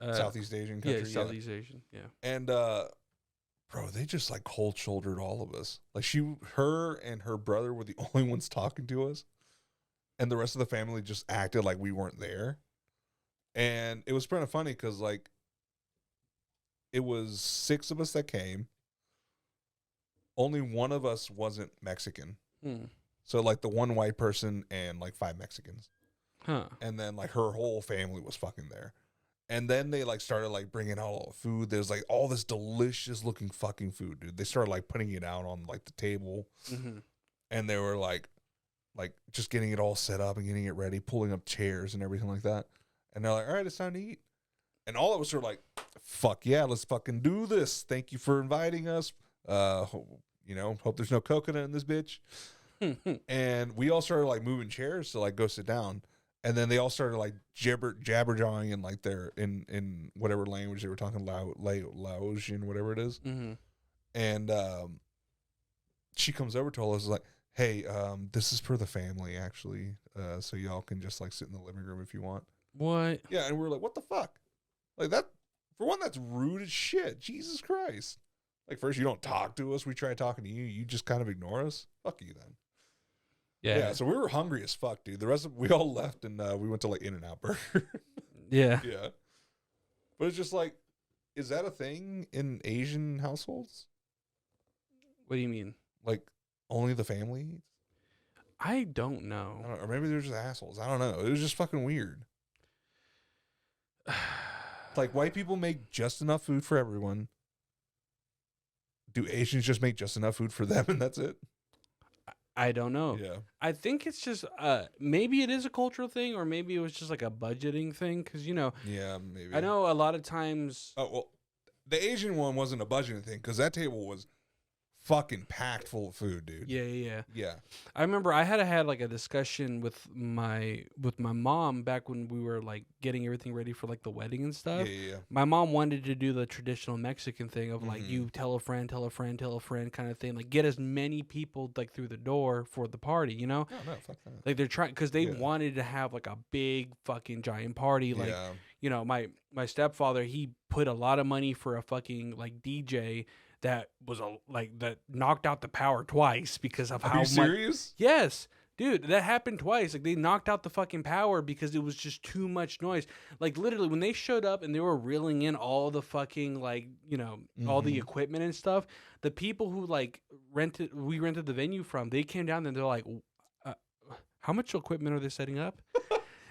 Southeast Asian country.
Yeah, Southeast Asian. Yeah.
And bro, they just like cold shouldered all of us. Like her and her brother were the only ones talking to us. And the rest of the family just acted like we weren't there. And it was kind of funny because like it was 6 of us that came. Only one of us wasn't Mexican. So like the one white person and like 5 Mexicans.
Huh.
And then like her whole family was fucking there. And then they like started like bringing out all the food. There's like all this delicious looking fucking food, dude. They started like putting it out on like the table.
Mm-hmm.
And they were like just getting it all set up and getting it ready, pulling up chairs and everything like that. And they're like, all right, it's time to eat. And all of us are like, fuck yeah, let's fucking do this. Thank you for inviting us. Hope there's no coconut in this bitch. And we all started like moving chairs to like go sit down. And then they all started like jabber-jawing in like in whatever language they were talking, Laotian, whatever it is.
Mm-hmm.
And she comes over to all of us like, hey, this is for the family actually. So y'all can just like sit in the living room if you want.
What?
Yeah, and we're like, what the fuck? Like that, for one, that's rude as shit. Jesus Christ. Like first you don't talk to us, we try talking to you, you just kind of ignore us. Fuck you then. Yeah, so we were hungry as fuck, dude. The rest of we all left and we went to like In-N-Out Burger.
Yeah.
Yeah. But it's just like, is that a thing in Asian households?
What do you mean?
Like only the family eats?
I don't know.
I don't know. Or maybe they're just assholes. I don't know. It was just fucking weird. Like white people make just enough food for everyone. Do Asians just make just enough food for them and that's it?
I don't know.
Yeah.
I think it's just maybe it is a cultural thing, or maybe it was just like a budgeting thing. Because
Yeah, maybe.
I know a lot of times.
Oh well, the Asian one wasn't a budgeting thing because that table was fucking packed full of food, dude.
Yeah. I remember I had like a discussion with my mom back when we were like getting everything ready for like the wedding and stuff.
Yeah.
My mom wanted to do the traditional Mexican thing of like
Mhm.
you tell a friend kind of thing, like get as many people like through the door for the party,
Oh no, fuck that.
Like they're trying because they
Yeah.
wanted to have like a big fucking giant party. Like
Yeah.
my stepfather, he put a lot of money for a fucking like DJ that was that knocked out the power twice because of how
Are you
much.
serious?
Yes, dude, that happened twice. Like they knocked out the fucking power because it was just too much noise. Like literally, when they showed up and they were reeling in all the fucking all the equipment and stuff, the people who we rented the venue from, they came down and they're like, how much equipment are they setting up?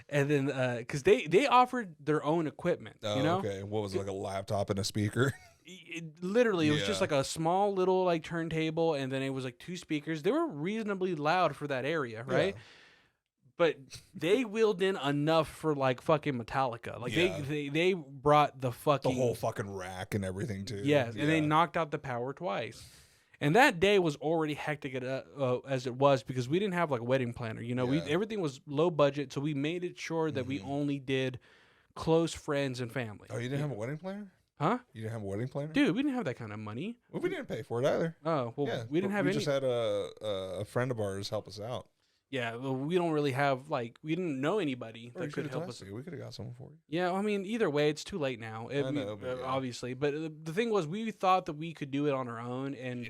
And then because they offered their own equipment,
Oh, okay. What was it, like a laptop and a speaker?
Literally, it was just
Yeah.
like a small little like turntable, and then it was like 2 speakers. They were reasonably loud for that area, right?
Yeah.
But they wheeled in enough for like fucking Metallica. Like
Yeah.
they brought the
The
fucking
whole fucking rack and everything too.
yes, and they knocked out the power twice. And that day was already hectic as it was because we didn't have like a wedding planner. We
Yeah.
everything was low budget, so we made it sure that we
Mhm.
only did close friends and family.
Oh, you didn't have a wedding planner?
Huh?
You didn't have a wedding planner?
Dude, we didn't have that kind of money.
Well, we didn't pay for it either.
Oh, well,
Yeah,
we didn't
but
have
we
any.
just had a friend of ours help us out.
Yeah, well, we don't really have we didn't know anybody
Or you
that could
could've
help
told
us.
We could have got someone for you.
Yeah, I mean, either way, it's too late now.
I know, but yeah.
Obviously. But the thing was, we thought that we could do it on our own, and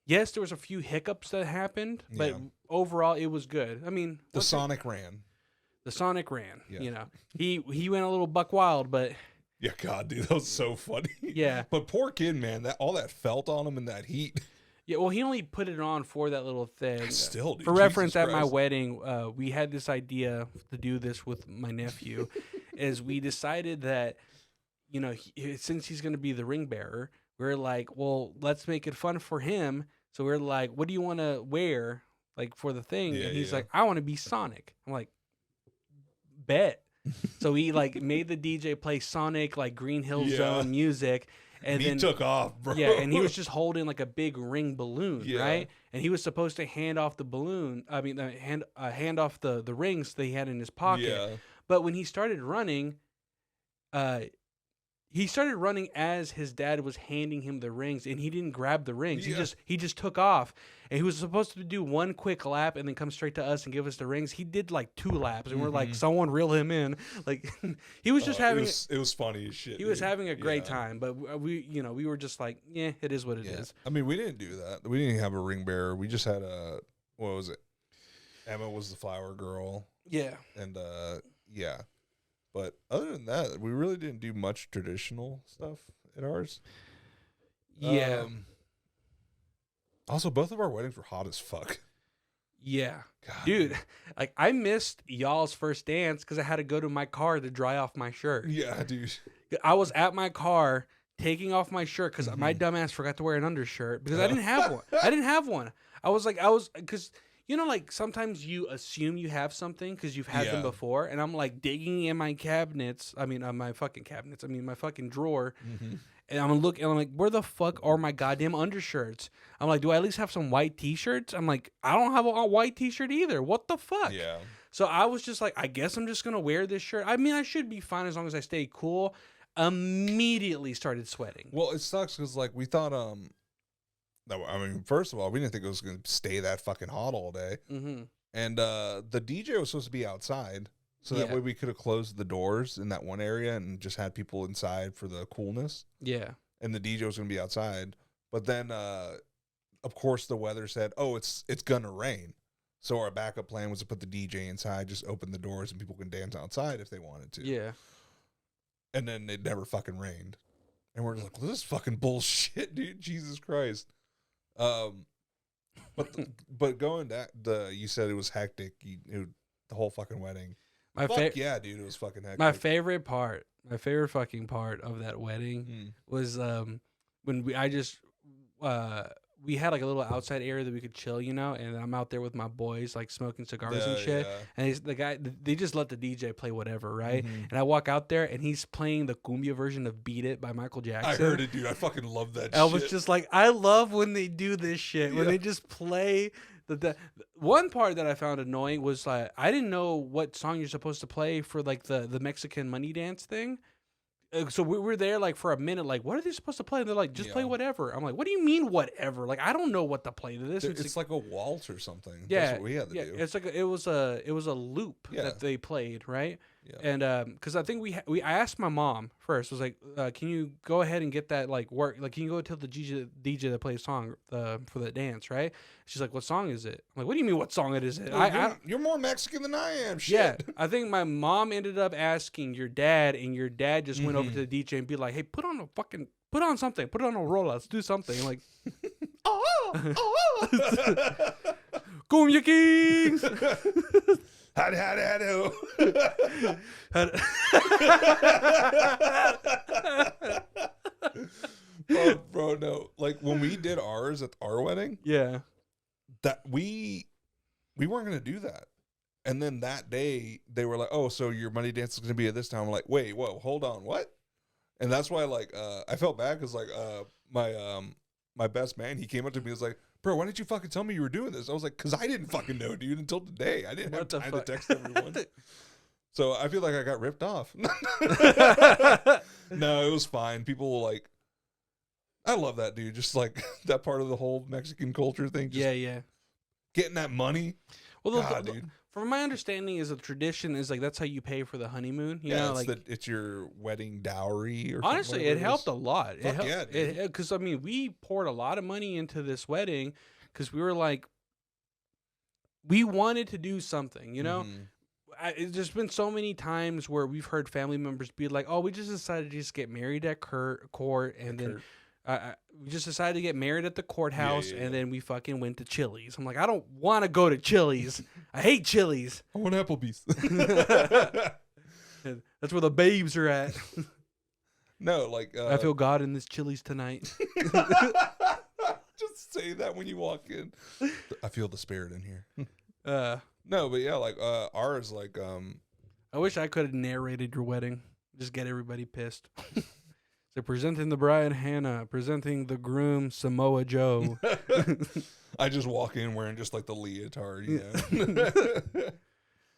yes, there was a few hiccups that happened, but
Yeah.
overall, it was good. I mean,
The Sonic ran.
the Sonic ran.
Yeah.
You know, he went a little buck wild, but
Yeah, God, dude, that was so funny.
yeah,
But poor kid, man, all that felt on him in that heat.
yeah. Well, he only put it on for that little thing.
Still, dude,
For
Jesus
reference, at my
Christ.
wedding, we had this idea to do this with my nephew, is we decided that, since he's going to be the ring bearer, we're like, well, let's make it fun for him. So we're like, what do you want to wear, for the thing?
Yeah,
and he's
yeah.
like, I want to be Sonic. I'm like, bet. So we made the DJ play Sonic, Green Hill
Yeah.
Zone music. And
he
then
took off, bro.
yeah, and he was just holding a big ring balloon,
Yeah.
right? And he was supposed to hand off the balloon. I mean, hand off the rings that he had in his pocket.
Yeah.
But when he started running, as his dad was handing him the rings, and he didn't grab the rings.
Yeah.
He just took off, and he was supposed to do one quick lap and then come straight to us and give us the rings. He did 2 laps, and we're like, someone reel him in. He was just having.
It was funny as shit.
He was
dude.
having a great
Yeah.
time, but we were just like, yeah, it is what it is.
I mean, we didn't do that. We didn't have a ring bearer. We just had what was it? Emma was the flower girl,
Yeah.
and yeah. But other than that, we really didn't do much traditional stuff at ours.
Yeah.
Also, both of our weddings were hot as fuck.
Yeah.
God,
Dude, I missed y'all's first dance because I had to go to my car to dry off my shirt.
Yeah, dude.
I was at my car taking off my shirt because my dumbass forgot to wear an undershirt because I didn't have one. I didn't have one. Because, sometimes you assume you have something because you've had them
Yeah.
before. And I'm digging in my cabinets. I mean, my fucking cabinets. I mean, my fucking drawer. And I'm looking, and I'm like, where the fuck are my goddamn undershirts? I'm like, do I at least have some white t-shirts? I'm like, I don't have a white t-shirt either. What the fuck?
Yeah.
So I was just like, I guess I'm just going to wear this shirt. I mean, I should be fine as long as I stay cool. Immediately started sweating.
Well, it sucks because we thought first of all, we didn't think it was going to stay that fucking hot all day.
Mm-hmm.
And the DJ was supposed to be outside, so that
Yeah.
way we could have closed the doors in that one area and just had people inside for the coolness.
Yeah.
And the DJ was going to be outside, but then of course the weather said, "Oh, it's gonna rain." So our backup plan was to put the DJ inside, just open the doors, and people can dance outside if they wanted to.
Yeah.
And then it never fucking rained, and we're like, well, "This is fucking bullshit, dude! Jesus Christ!" But going back, you said it was hectic. The whole fucking wedding. Yeah, dude, it was fucking hectic.
My favorite fucking part of that wedding was when we had a little outside area that we could chill, and I'm out there with my boys smoking cigars and shit.
Yeah.
And they just let the DJ play whatever, right?
Mhm.
And I walk out there and he's playing the cumbia version of "Beat It" by Michael Jackson.
I heard it, dude. I fucking love that
I
shit.
was just like, I love when they do this shit. When
Yeah.
they just play the one part that I found annoying was I didn't know what song you're supposed to play for the Mexican money dance thing. So we were there for a minute, what are they supposed to play? And they're like, just play
Yeah.
whatever. I'm like, what do you mean whatever? I don't know what to play to this.
It's like a waltz or something.
Yeah,
That's what we had to do.
It's it was a loop
Yeah.
that they played, right?
Yeah.
And because I think I asked my mom first, was like, can you go ahead and get that work? Can you go tell the DJ that plays song for the dance, right? She's like, what song is it? I'm like, what do you mean what song it is?
You're more Mexican than I am. Shit.
Yeah, I think my mom ended up asking your dad, and your dad just went over
Mm-hmm.
to the DJ and be like, hey, put on something, put on a roll, let's do something. Like, Cumbia Kings.
Howdy, howdy, howdy. Bro, no. When we did ours at our wedding,
Yeah.
that we weren't gonna do that. And then that day they were like, "Oh, so your money dance is gonna be at this time." I'm like, "Wait, whoa, hold on, what?" And that's why I felt bad because my best man, he came up to me and was like, "Bro, why didn't you fucking tell me you were doing this?" I was like, "Cause I didn't fucking know, dude, until today. I didn't have
What the
time
fuck?
to text everyone." So I feel like I got ripped off. No, it was fine. People were I love that, dude. Just that part of the whole Mexican culture thing. Just
Yeah.
getting that money.
Well,
God, dude.
from my understanding, is a tradition is like that's how you pay for the honeymoon. You know,
it's,
like
it's your wedding dowry. Or
honestly, it helped a lot.
Fuck yeah, dude.
Because I mean, we poured a lot of money into this wedding because we were like, we wanted to do something. You know, it's just been so many times where we've heard family members be like, "Oh, we just decided to just get married at court, and then." We just decided to get married at the courthouse, and then we fucking went to Chili's. I'm like, I don't want to go to Chili's. I hate Chili's.
I want Applebee's.
That's where the babes are at.
No, like
I feel God in this Chili's tonight.
Just say that when you walk in. I feel the spirit in here.
No,
but yeah, like ours, like
I wish I could have narrated your wedding. Just get everybody pissed. So presenting the bride Hannah, presenting the groom Samoa Joe.
I just walk in wearing just like the leotard, you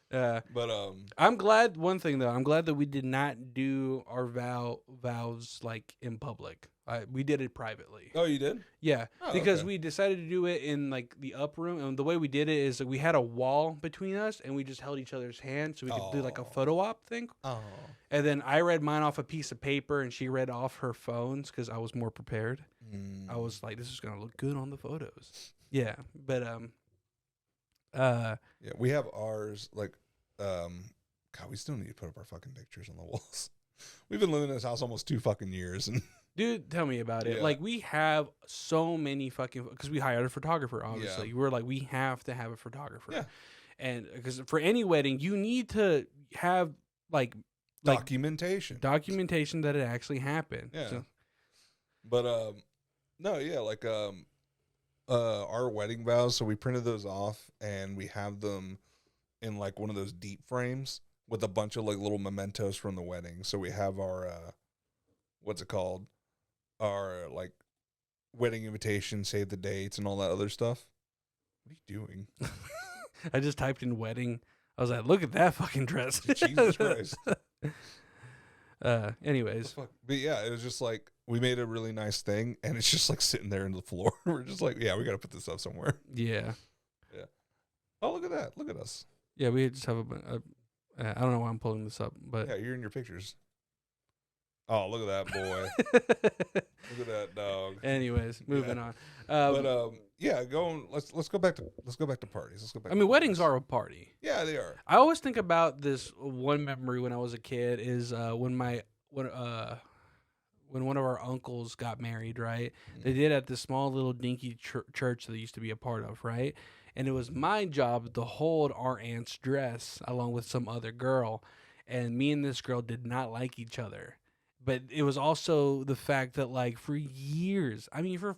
know. But
I'm glad. One thing though, I'm glad that we did not do our vows like in public. We did it privately.
Oh, you did?
Yeah,
oh,
because
okay.
we decided to do it in like the up room, and the way we did it is like, we had a wall between us, and we just held each other's hands so we could do like a photo op thing.
Oh.
And then I read mine off a piece of paper, and she read off her phones because I was more prepared. I was like, this is gonna look good on the photos. Yeah, but
yeah, we have ours like God, we still need to put up our fucking pictures on the walls. We've been living in this house almost 2 fucking years, and
dude, tell me about it.
Yeah.
Like, we have so many fucking, because we hired a photographer, obviously.
Yeah.
We're like, we have to have a photographer.
Yeah.
And because for any wedding, you need to have like
documentation
that it actually happened.
Yeah.
So,
but no, yeah, like our wedding vows, so we printed those off and we have them in like one of those deep frames with a bunch of like little mementos from the wedding. So we have our what's it called? Our like wedding invitation, save the dates and all that other stuff. What are you doing?
I just typed in wedding. I was like, look at that fucking dress.
Jesus Christ.
Anyways.
But yeah, it was just like we made a really nice thing and it's just like sitting there in the floor. We're just like, yeah, we got to put this up somewhere.
Yeah.
Yeah. Oh, look at that. Look at us.
Yeah, we just have I don't know why I'm pulling this up, but
yeah, you're in your pictures. Oh, look at that boy. Look at that dog.
Anyways, moving on.
Yeah, let's go back to parties. Let's go back.
I mean, weddings are a party.
Yeah, they are.
I always think about this one memory when I was a kid is when one of our uncles got married, right? They did at this small little dinky church that they used to be a part of, right? And it was my job to hold our aunt's dress along with some other girl. And me and this girl did not like each other. But it was also the fact that, like, for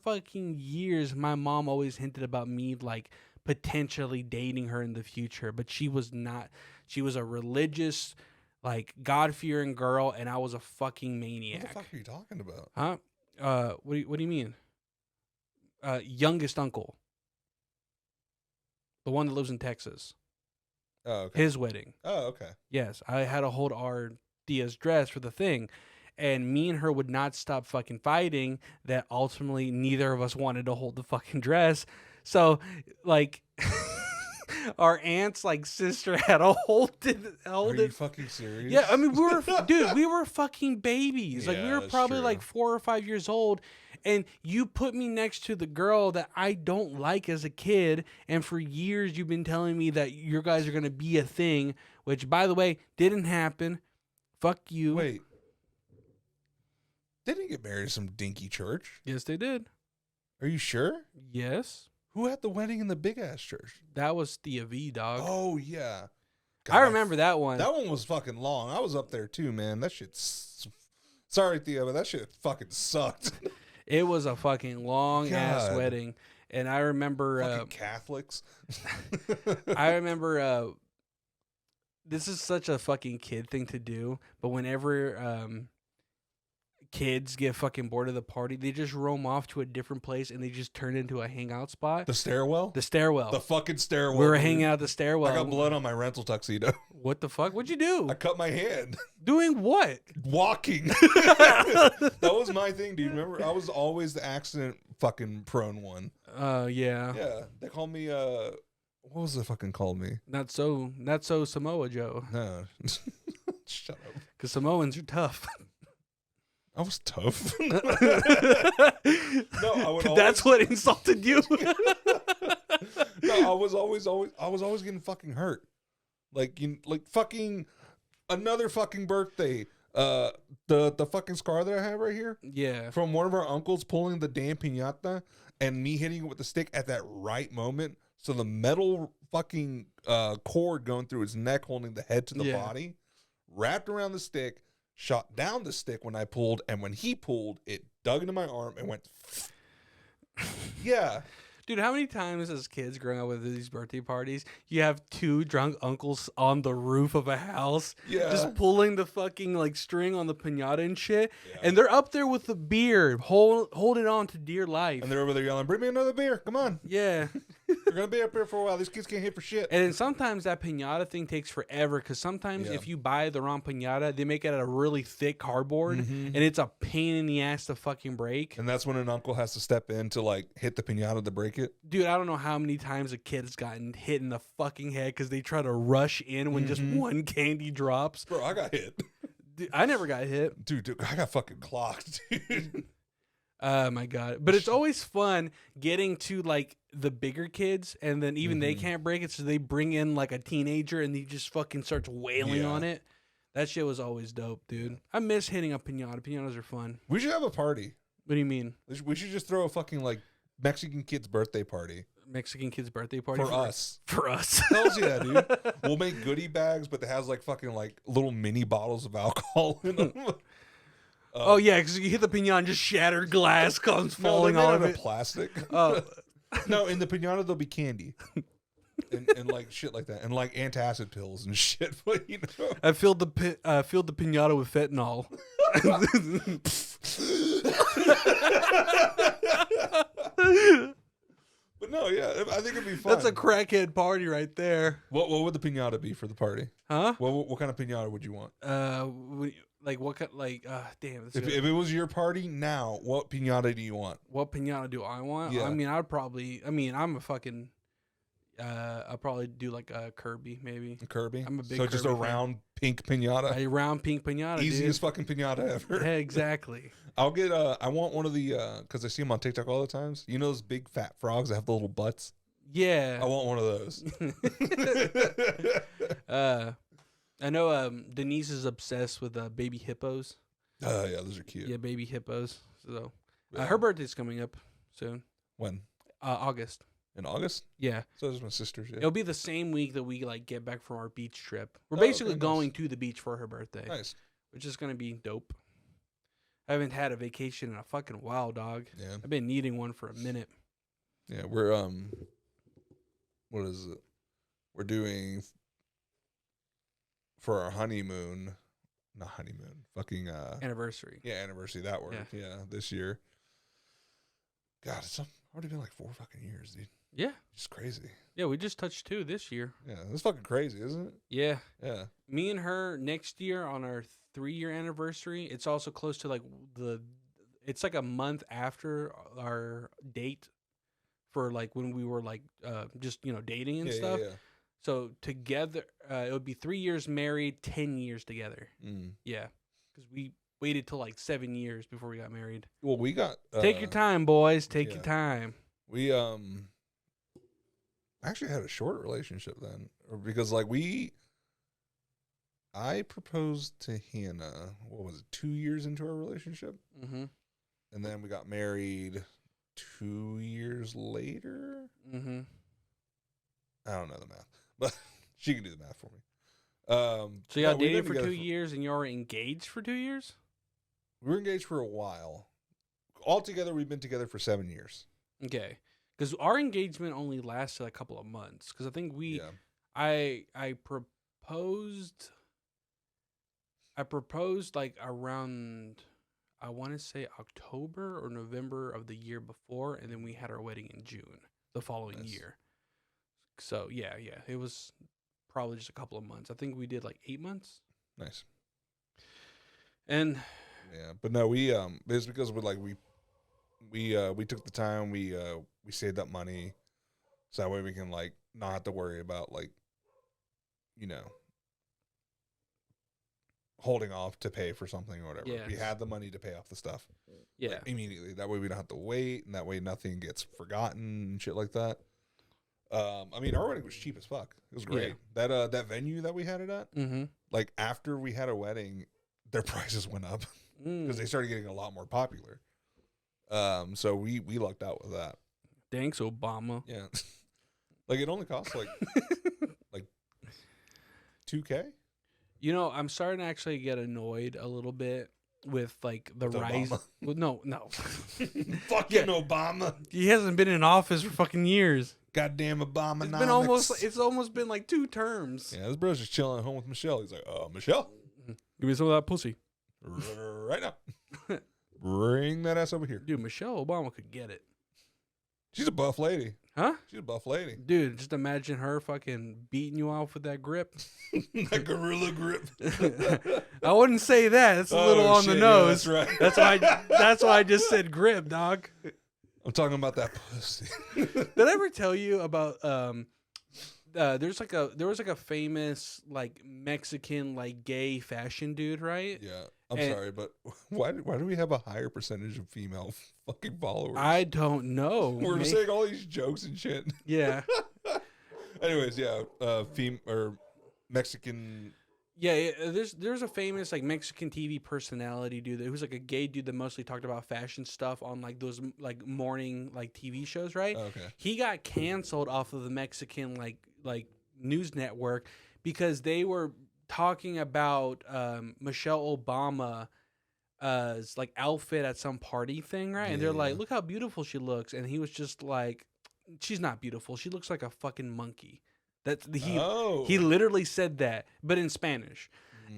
fucking years, my mom always hinted about me, like, potentially dating her in the future. But she was not. She was a religious, like, God-fearing girl, and I was a fucking maniac.
What the fuck are you talking about?
Huh? What do you mean? Youngest uncle. The one that lives in Texas.
Oh, okay.
His wedding.
Oh, okay.
Yes, I had to hold our Dia's dress for the thing. And me and her would not stop fucking fighting that ultimately neither of us wanted to hold the fucking dress. So, like, our aunt's, like, sister had to hold it.
Are you fucking serious?
Yeah, I mean, we were fucking babies. Like, we were probably, like, 4 or 5 years old. And you put me next to the girl that I don't like as a kid. And for years, you've been telling me that your guys are going to be a thing. Which, by the way, didn't happen. Fuck you.
Wait. They didn't get married at some dinky church.
Yes, they did.
Are you sure?
Yes.
Who had the wedding in the big ass church?
That was Thea V, dog.
Oh, yeah. God,
I remember that one.
That one was fucking long. I was up there too, man. That shit. Sorry, Thea, but that shit fucking sucked.
It was a fucking long ass
God.
wedding. And I remember.
Fucking Catholics.
I remember. This is such a fucking kid thing to do. But whenever. Kids get fucking bored of the party, they just roam off to a different place and they just turn into a hangout spot.
The stairwell?
The stairwell.
The fucking stairwell.
We were hanging out at the stairwell.
I got blood on my rental tuxedo.
What the fuck? What'd you do?
I cut my hand.
Doing what?
Walking. That was my thing, dude. Remember, I was always the accident fucking prone one.
Yeah.
Yeah. They call me what was it fucking called me?
Not so Samoa Joe.
No. Shut up.
Because Samoans are tough.
I was tough.
No,
I would
that's what insulted you.
No, I was always getting fucking hurt. Like fucking another fucking birthday. The fucking scar that I have right here
Yeah.
from one of our uncles pulling the damn piñata and me hitting it with the stick at that right moment. So the metal fucking cord going through his neck, holding the head to the body, wrapped around the stick, shot down the stick when I pulled, and when he pulled, it dug into my arm and went. Yeah.
Dude, how many times as kids growing up with these birthday parties, you have two drunk uncles on the roof of a house, just pulling the fucking like string on the piñata and shit, and they're up there with the beer, holding on to dear life,
and they're over there yelling, "Bring me another beer! Come on!"
Yeah,
you're gonna be up here for a while. These kids can't hit for shit.
And then sometimes that piñata thing takes forever because sometimes if you buy the wrong piñata, they make it out of really thick cardboard, and it's a pain in the ass to fucking break.
And that's when an uncle has to step in to like hit the piñata to break it.
Dude, I don't know how many times a kid's gotten hit in the fucking head because they try to rush in when just one candy drops.
Bro, I got hit.
Dude, I never got hit.
Dude, I got fucking clocked, dude.
Oh my god. But it's always fun getting to like the bigger kids and then even they can't break it, so they bring in like a teenager and he just fucking starts wailing on it. That shit was always dope, dude. I miss hitting a piñata. Piñatas are fun.
We should have a party.
What do you mean?
We should just throw a fucking like Mexican kid's birthday party.
Mexican kid's birthday party?
For us.
For us.
Hells yeah, dude. We'll make goodie bags, but it has like fucking like little mini bottles of alcohol in them.
Oh yeah, because you hit the piñata and just shattered glass comes falling
out
off
of
it.
Plastic.
Oh.
No, in the piñata there'll be candy. And like shit like that. And like antacid pills and shit. But you know.
I filled the piñata with fentanyl.
But no, yeah, I think it'd be fun.
That's a crackhead party right there.
What would the piñata be for the party?
Huh?
What kind of piñata would you want?
Like what kind? Like damn.
If it was your party now, what piñata do you want?
What piñata do I want?
Yeah.
I mean, I'd probably. I mean, I'm a fucking. I'll probably do like a Kirby, maybe.
A Kirby?
I'm a big
So just a
Kirby fan.
round pink piñata?
A round pink piñata,
Easiest fucking piñata ever.
Yeah, exactly.
I'll get, I want one of the, because I see them on TikTok all the times. You know those big fat frogs that have the little butts?
Yeah.
I want one of those.
I know Denise is obsessed with baby hippos.
Oh, yeah, those are cute.
Yeah, baby hippos. So
Yeah.
her birthday's coming up soon.
When?
August.
In August?
Yeah.
So is my sister's. Yeah.
It'll be the same week that we like get back from our beach trip. We're
Oh,
basically
okay, nice.
going to the beach for her birthday.
Nice.
Which is gonna be dope. I haven't had a vacation in a fucking while, dog.
Yeah.
I've been needing one for a minute.
Yeah, we're, what is it? We're doing, for our honeymoon, not honeymoon, fucking,
Anniversary.
yeah, anniversary, that word. Yeah, this year. God, it's already been like 4 fucking years, dude.
Yeah.
It's crazy.
Yeah, we just touched 2 this year.
Yeah, it's fucking crazy, isn't it?
Yeah.
Yeah.
Me and her next year on our 3-year anniversary. It's also close to like it's like a month after our date for like when we were like just dating and stuff.
Yeah.
So together it would be 3 years married, 10 years together. Yeah, because we waited till like 7 years before we got married.
Well, we got
take your time, boys. Take your time.
We actually had a short relationship then, because like I proposed to Hannah. What was it? 2 years into our relationship,
and
then we got married 2 years later. I don't know the math, but she can do the math for me.
So y'all dated for 2 years, and y'all were engaged for 2 years.
We were engaged for a while. Altogether, we've been together for 7 years.
Okay, because our engagement only lasted a couple of months. Because I think I proposed like around, I want to say October or November of the year before, and then we had our wedding in June the following year. So yeah, it was probably just a couple of months. I think we did like 8 months.
Nice.
And
yeah, but no, it's because we took the time, we saved up money, so that way we can like not have to worry about like, holding off to pay for something or whatever.
Yes.
We had the money to pay off the stuff.
Yeah.
Like, immediately. That way we don't have to wait, and that way nothing gets forgotten and shit like that. Our wedding was cheap as fuck. It was great.
Yeah.
That venue that we had it at, like after we had a wedding, their prices went up because they started getting a lot more popular. So we lucked out with that.
Thanks, Obama.
Yeah. Like it only costs like like $2,000.
I'm starting to actually get annoyed a little bit with like the
With
rise.
Obama?
Well, no.
Fucking Obama.
He hasn't been in office for fucking years.
Goddamn Obama.
It's almost been like 2 terms.
Yeah, this bro's just chilling at home with Michelle. He's like, Michelle,
Give me some of that pussy.
right now. Bring that ass over here.
Dude, Michelle Obama could get it.
She's a buff lady.
Huh?
She's a buff lady.
Dude, just imagine her fucking beating you off with that grip.
That gorilla grip.
I wouldn't say that. It's a little on the
shit,
nose.
Yeah, that's right.
That's why I just said grip, dog.
I'm talking about that pussy.
Did I ever tell you about there was like a famous like Mexican like gay fashion dude, right?
Yeah. I'm sorry, but why do we have a higher percentage of female fucking followers?
I don't know.
We're saying all these jokes and shit.
Yeah.
Anyways, yeah, Mexican.
Yeah, there's a famous like Mexican TV personality dude who's like a gay dude that mostly talked about fashion stuff on like those like morning like TV shows, right?
Okay.
He got canceled off of the Mexican like news network because they were talking about Michelle Obama's like outfit at some party thing, right? And they're like, "Look how beautiful she looks," and he was just like, "She's not beautiful. She looks like a fucking monkey." He literally said that, but in Spanish.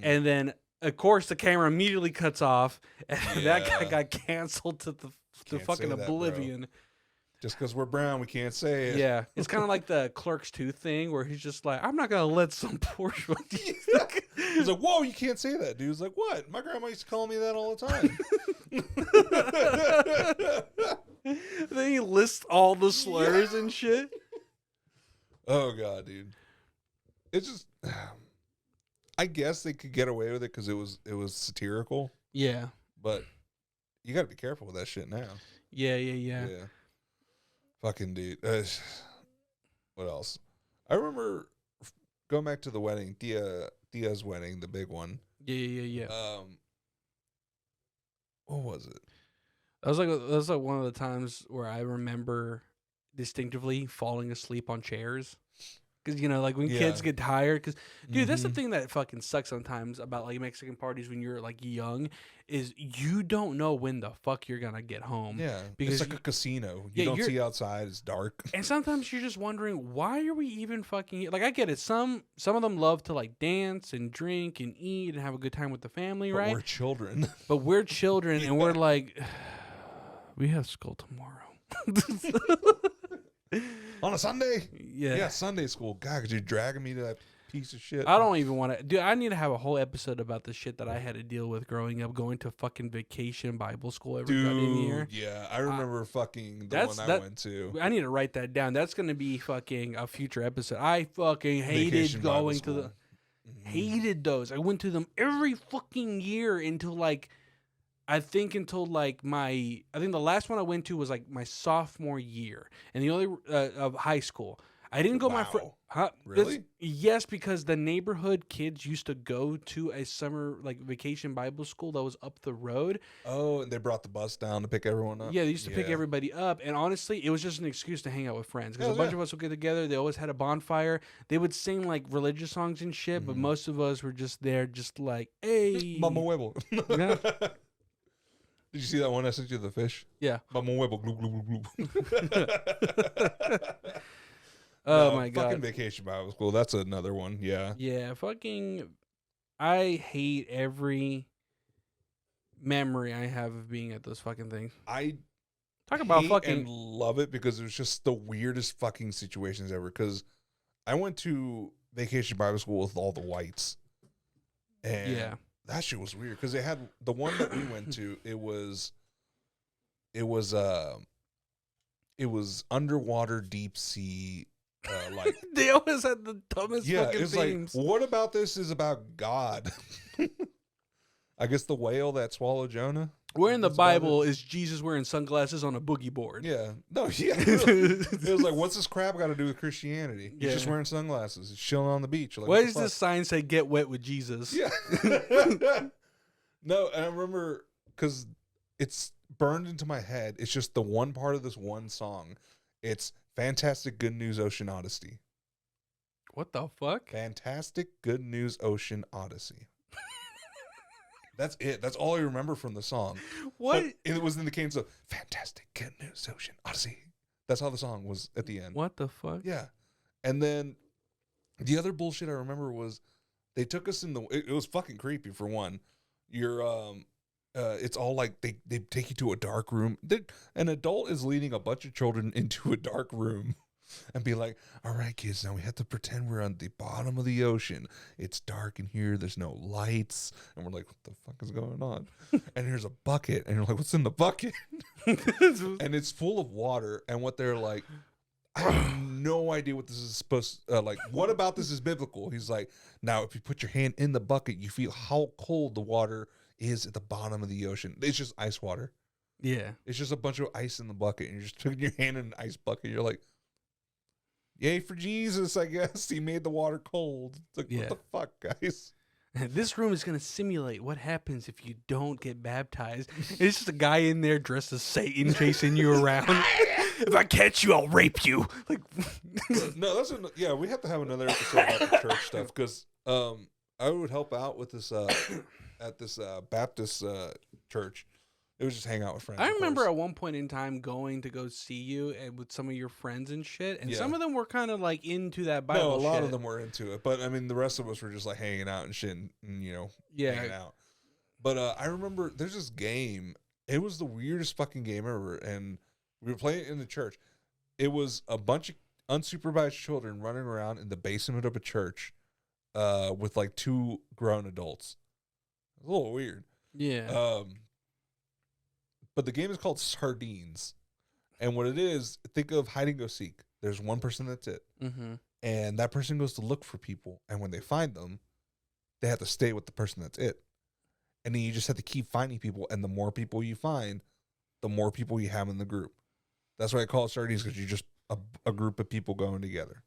And then, of course, the camera immediately cuts off, and that guy got canceled to fucking oblivion.
Just because we're brown, we can't say it.
Yeah, it's kind of like the Clerks 2 thing where he's just like, I'm not going to let some poor...
He's like, whoa, you can't say that, dude. He's like, what? My grandma used to call me that all the time.
Then he lists all the slurs and shit.
Oh, God, dude. It's just... I guess they could get away with it because it was satirical.
Yeah.
But you got to be careful with that shit now.
Yeah.
Fucking dude. What else? I remember going back to the wedding, Dia's wedding, the big one.
Yeah.
What was it?
That was like one of the times where I remember distinctively falling asleep on chairs. Because, like when kids get tired. Because, dude, that's the thing that fucking sucks sometimes about like Mexican parties when you're like young is you don't know when the fuck you're going to get home.
Yeah.
Because
it's like a casino. You don't see outside. It's dark.
And sometimes you're just wondering, why are we even fucking here? Like, I get it. Some of them love to like dance and drink and eat and have a good time with the family,
But
right?
we're children.
But we're children and we're like, we have school tomorrow.
On a Sunday?
Yeah,
Sunday school. God, because you're dragging me to that piece of shit.
I don't even want to. Dude, I need to have a whole episode about the shit that I had to deal with growing up, going to fucking vacation Bible school every goddamn year.
Yeah, I remember fucking the one I went to.
I need to write that down. That's going to be fucking a future episode. I fucking hated
Vacation Bible
going to
school.
the... Hated those. I went to them every fucking year until like... I think the last one I went to was like my sophomore year, and the only of high school. I didn't go
Really?
Yes, because the neighborhood kids used to go to a summer like vacation Bible school that was up the road.
Oh, and they brought the bus down to pick everyone up.
Yeah, they used to pick everybody up, and honestly, it was just an excuse to hang out with friends because a bunch of us would get together. They always had a bonfire. They would sing like religious songs and shit, but most of us were just there, just like, hey,
Mama huevo.
Yeah.
Did you see that one I sent you, the fish?
Yeah.
Mama huevo, glue, glue, glue, glue.
Oh my god.
Fucking vacation Bible school. That's another one. Yeah.
Yeah, fucking. I hate every memory I have of being at those fucking things.
I
Talk about
hate
fucking.
and love it because it was just the weirdest fucking situations ever. Because I went to vacation Bible school with all the whites, and
Yeah.
that shit was weird because they had the one that we went to. It was underwater deep sea like
They always had the dumbest
yeah,
fucking
it's
themes.
like, what about this is about God? I guess the whale that swallowed Jonah.
Where in the
That's about
Bible is Jesus wearing sunglasses on a boogie board?
Yeah, no, yeah. It was like, what's this crap got to do with Christianity? He's just
Yeah.
wearing sunglasses. He's chilling on the beach. Like,
Why
what
does
the
this sign say "Get wet with Jesus"?
fuck? Yeah. No, and I remember because it's burned into my head. It's just the one part of this one song. It's Fantastic Good News Ocean Odyssey.
What the fuck?
Fantastic Good News Ocean Odyssey. That's it. That's all I remember from the song.
What?
But it was in the cadence of Fantastic Good News Ocean Odyssey. That's how the song was at the end.
What the fuck?
Yeah. And then the other bullshit I remember was they took us in the it was fucking creepy for one. You're it's all like they take you to a dark room. An adult is leading a bunch of children into a dark room and be like, all right, kids, now we have to pretend we're on the bottom of the ocean. It's dark in here. There's no lights. And we're like, what the fuck is going on? And here's a bucket. And you're like, what's in the bucket? And it's full of water. And what they're like, I have no idea what this is supposed to, like, what about this is biblical? He's like, now, if you put your hand in the bucket, you feel how cold the water is at the bottom of the ocean. It's just ice water.
Yeah.
It's just a bunch of ice in the bucket. And you're just putting your hand in an ice bucket. You're like, yay for Jesus, I guess. He made the water cold. It's like,
Yeah.
what the fuck, guys?
This room is going to simulate what happens if you don't get baptized. It's just a guy in there dressed as Satan chasing you around. If I catch you, I'll rape you. Like,
No, yeah, we have to have another episode about the church stuff because I would help out with this at this Baptist church. It was just hang out with friends.
I
of
remember
course.
at one point in time going to go see you and with some of your friends and shit, and
Yeah.
some of them were kind of like into that Bible.
No, a lot
shit.
of them were into it, but I mean, the rest of us were just like hanging out and shit, and you know, hanging
Yeah.
out. But I remember there's this game. It was the weirdest fucking game ever, and we were playing it in the church. It was a bunch of unsupervised children running around in the basement of a church, with like two grown adults. It was a little weird.
Yeah.
But the game is called Sardines. And what it is, think of hide and go seek. There's one person that's it.
Mm-hmm.
And that person goes to look for people. And when they find them, they have to stay with the person that's it. And then you just have to keep finding people. And the more people you find, the more people you have in the group. That's why I call it Sardines, because you're just a group of people going together.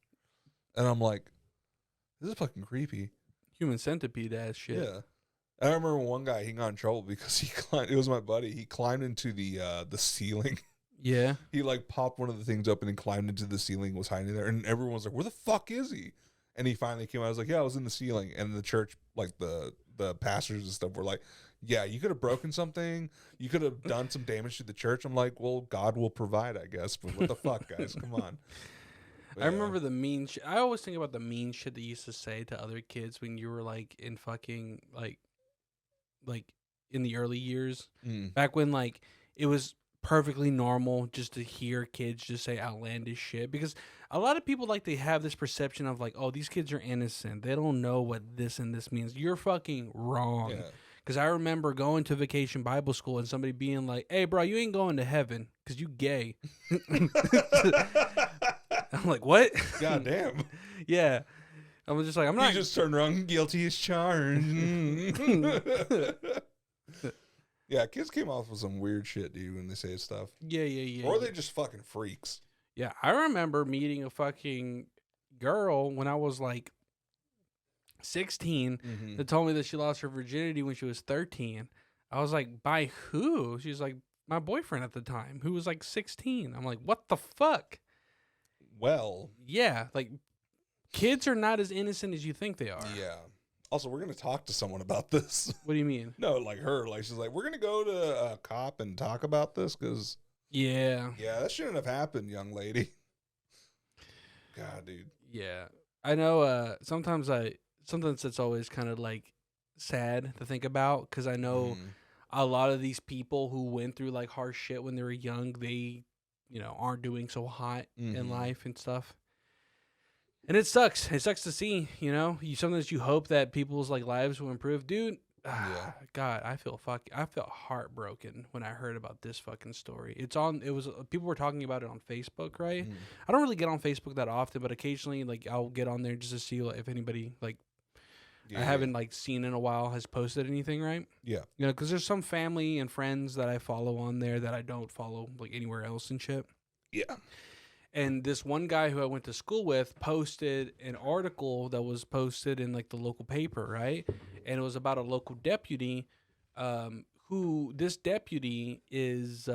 And I'm like, this is fucking creepy.
Human centipede ass shit.
Yeah. I remember one guy, he got in trouble because he climbed, it was my buddy, he climbed into the ceiling.
Yeah.
He like popped one of the things up and then climbed into the ceiling, was hiding there, and everyone was like, where the fuck is he? And he finally came out. I was like, yeah, I was in the ceiling. And the church, like the pastors and stuff were like, yeah, you could have broken something. You could have done some damage to the church. I'm like, well, God will provide, I guess. But what the fuck, guys? Come on. But
I remember the mean shit. I always think about the mean shit they used to say to other kids when you were like in fucking like in the early years.
Mm.
Back when like it was perfectly normal just to hear kids just say outlandish shit, because a lot of people like they have this perception of like, oh, these kids are innocent, they don't know what this and this means. You're fucking wrong.
Yeah.
Because I remember going to vacation Bible school and somebody being like, hey bro, you ain't going to heaven because you gay. I'm like, what?
God damn.
Yeah, I was just like, I'm not.
You just turned around, guilty as charged. Yeah, kids came off with some weird shit, dude, when they say stuff.
Yeah.
Or they're just fucking freaks.
Yeah, I remember meeting a fucking girl when I was like 16
Mm-hmm.
that told me that she lost her virginity when she was 13. I was like, by who? She's like, my boyfriend at the time, who was like 16. I'm like, what the fuck?
Well,
Yeah, like kids are not as innocent as you think they are.
yeah. Also, we're going to talk to someone about this.
What do you mean?
No, like her. Like, she's like, we're going to go to a cop and talk about this because,
Yeah.
yeah, that shouldn't have happened, young lady. God, dude.
Yeah. I know sometimes it's always kind of like sad to think about, because I know a lot of these people who went through like harsh shit when they were young, they, you know, aren't doing so hot in life and stuff. And it sucks. It sucks to see, you know. Sometimes you hope that people's like lives will improve. Dude, God, I felt heartbroken when I heard about this fucking story. It was people were talking about it on Facebook, right? I don't really get on Facebook that often, but occasionally like I'll get on there just to see like, if anybody like I haven't like seen in a while has posted anything, right?
Yeah.
You know, because there's some family and friends that I follow on there that I don't follow like anywhere else and shit.
Yeah.
And this one guy who I went to school with posted an article that was posted in like the local paper, right? And it was about a local deputy, who this deputy is.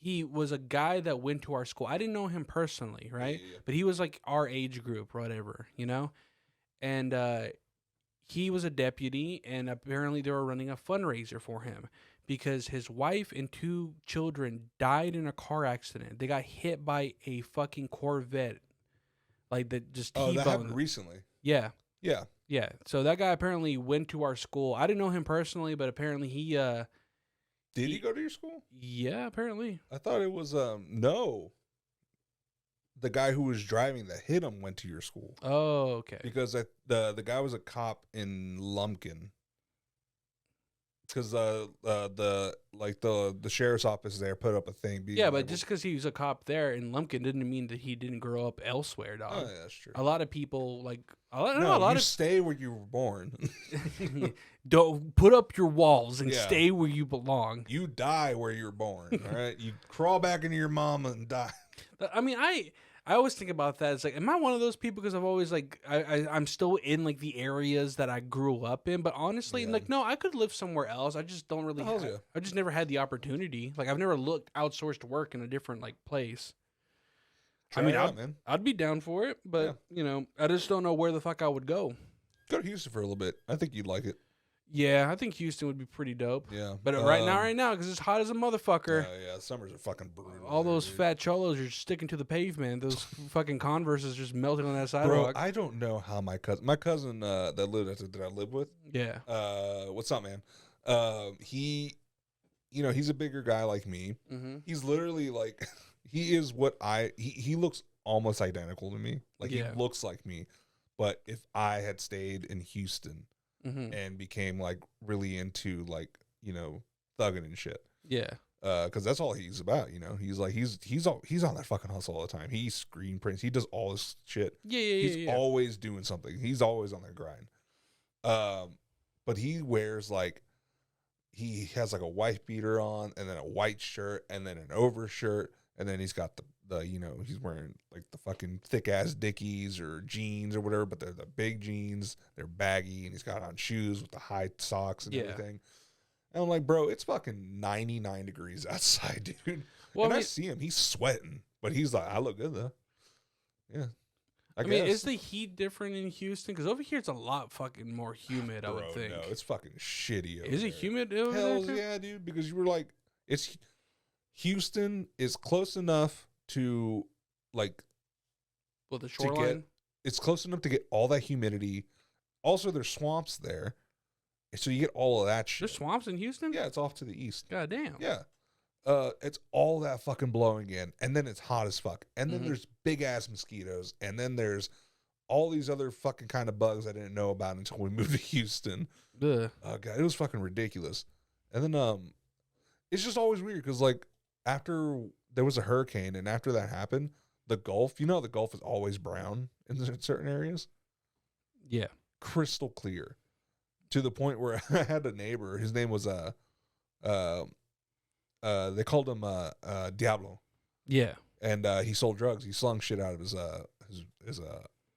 He was a guy that went to our school. I didn't know him personally, right?
Yeah.
But he was like our age group, or whatever, you know. And he was a deputy, and apparently they were running a fundraiser for him because his wife and 2 children died in a car accident. They got hit by a fucking Corvette, like that just
Oh,
T-boned
that happened
them.
recently.
Yeah,
Yeah.
yeah. So that guy apparently went to our school. I didn't know him personally, but apparently he
Did he go to your school?
yeah, apparently.
I thought it was no. The guy who was driving that hit him went to your school
Oh, okay.
because the guy was a cop in Lumpkin. Because the sheriff's office there put up a thing.
Yeah, but just because he was a cop there in Lumpkin didn't mean that he didn't grow up elsewhere, dog.
oh yeah, that's true.
A lot of people like
Stay where you were born.
don't put up your walls and
Yeah.
stay where you belong.
You die where you're born. All right, you crawl back into your mama and die.
I mean, I always think about that. It's like, am I one of those people? Because I've always like, I'm still in like the areas that I grew up in. But honestly,
Yeah.
like, no, I could live somewhere else. I just don't really.
Hells yeah.
I just never had the opportunity. Like, I've never looked outsourced work in a different like place.
Try
I mean,
it out, man.
I'd be down for it, but
Yeah.
you know, I just don't know where the fuck I would go.
Go to Houston for a little bit. I think you'd like it.
Yeah, I think Houston would be pretty dope.
Yeah,
But right now, because it's hot as a motherfucker.
Yeah, summers are fucking brutal.
All
there,
those
dude.
fat cholos are sticking to the pavement. Those fucking Converses just melting on that
Bro,
sidewalk.
I don't know how my cousin that I live with.
Yeah.
What's up, man? He, he's a bigger guy like me.
Mm-hmm.
He's literally like, he is what he looks almost identical to me. Like
Yeah.
he looks like me, but if I had stayed in Houston
Mm-hmm.
and became like really into like thugging and shit.
Yeah.
Because that's all he's about, He's like he's on that fucking hustle all the time. He screen prints. He does all this shit.
Yeah.
He's always doing something. He's always on that grind. But he wears like he has like a white beater on, and then a white shirt, and then an overshirt, and then he's got the he's wearing like the fucking thick ass Dickies or jeans or whatever, but they're the big jeans. They're baggy, and he's got on shoes with the high socks and everything. And I'm like, bro, it's fucking 99 degrees outside, dude.
Well,
and I see him, he's sweating, but he's like, I look good though. Yeah. I
mean,
guess.
is the heat different in Houston? Because over here it's a lot fucking more humid, I would think.
No, it's fucking shitty.
Is it humid over
Hell
there too?
yeah, dude. Because you were like, Houston is close enough to like
Well, the shoreline?
it's close enough to get all that humidity. Also, there's swamps there, so you get all of that shit.
There's swamps in Houston?
Yeah, it's off to the east.
God damn.
Yeah. It's all that fucking blowing in, and then it's hot as fuck, and then there's big ass mosquitoes, and then there's all these other fucking kind of bugs I didn't know about until we moved to Houston.
Ugh.
God, it was fucking ridiculous. And then it's just always weird because like after there was a hurricane, and after that happened, the Gulf, the Gulf is always brown in certain areas,
Yeah.
crystal clear, to the point where I had a neighbor. His name was they called him Diablo,
Yeah.
and he sold drugs. He slung shit out of his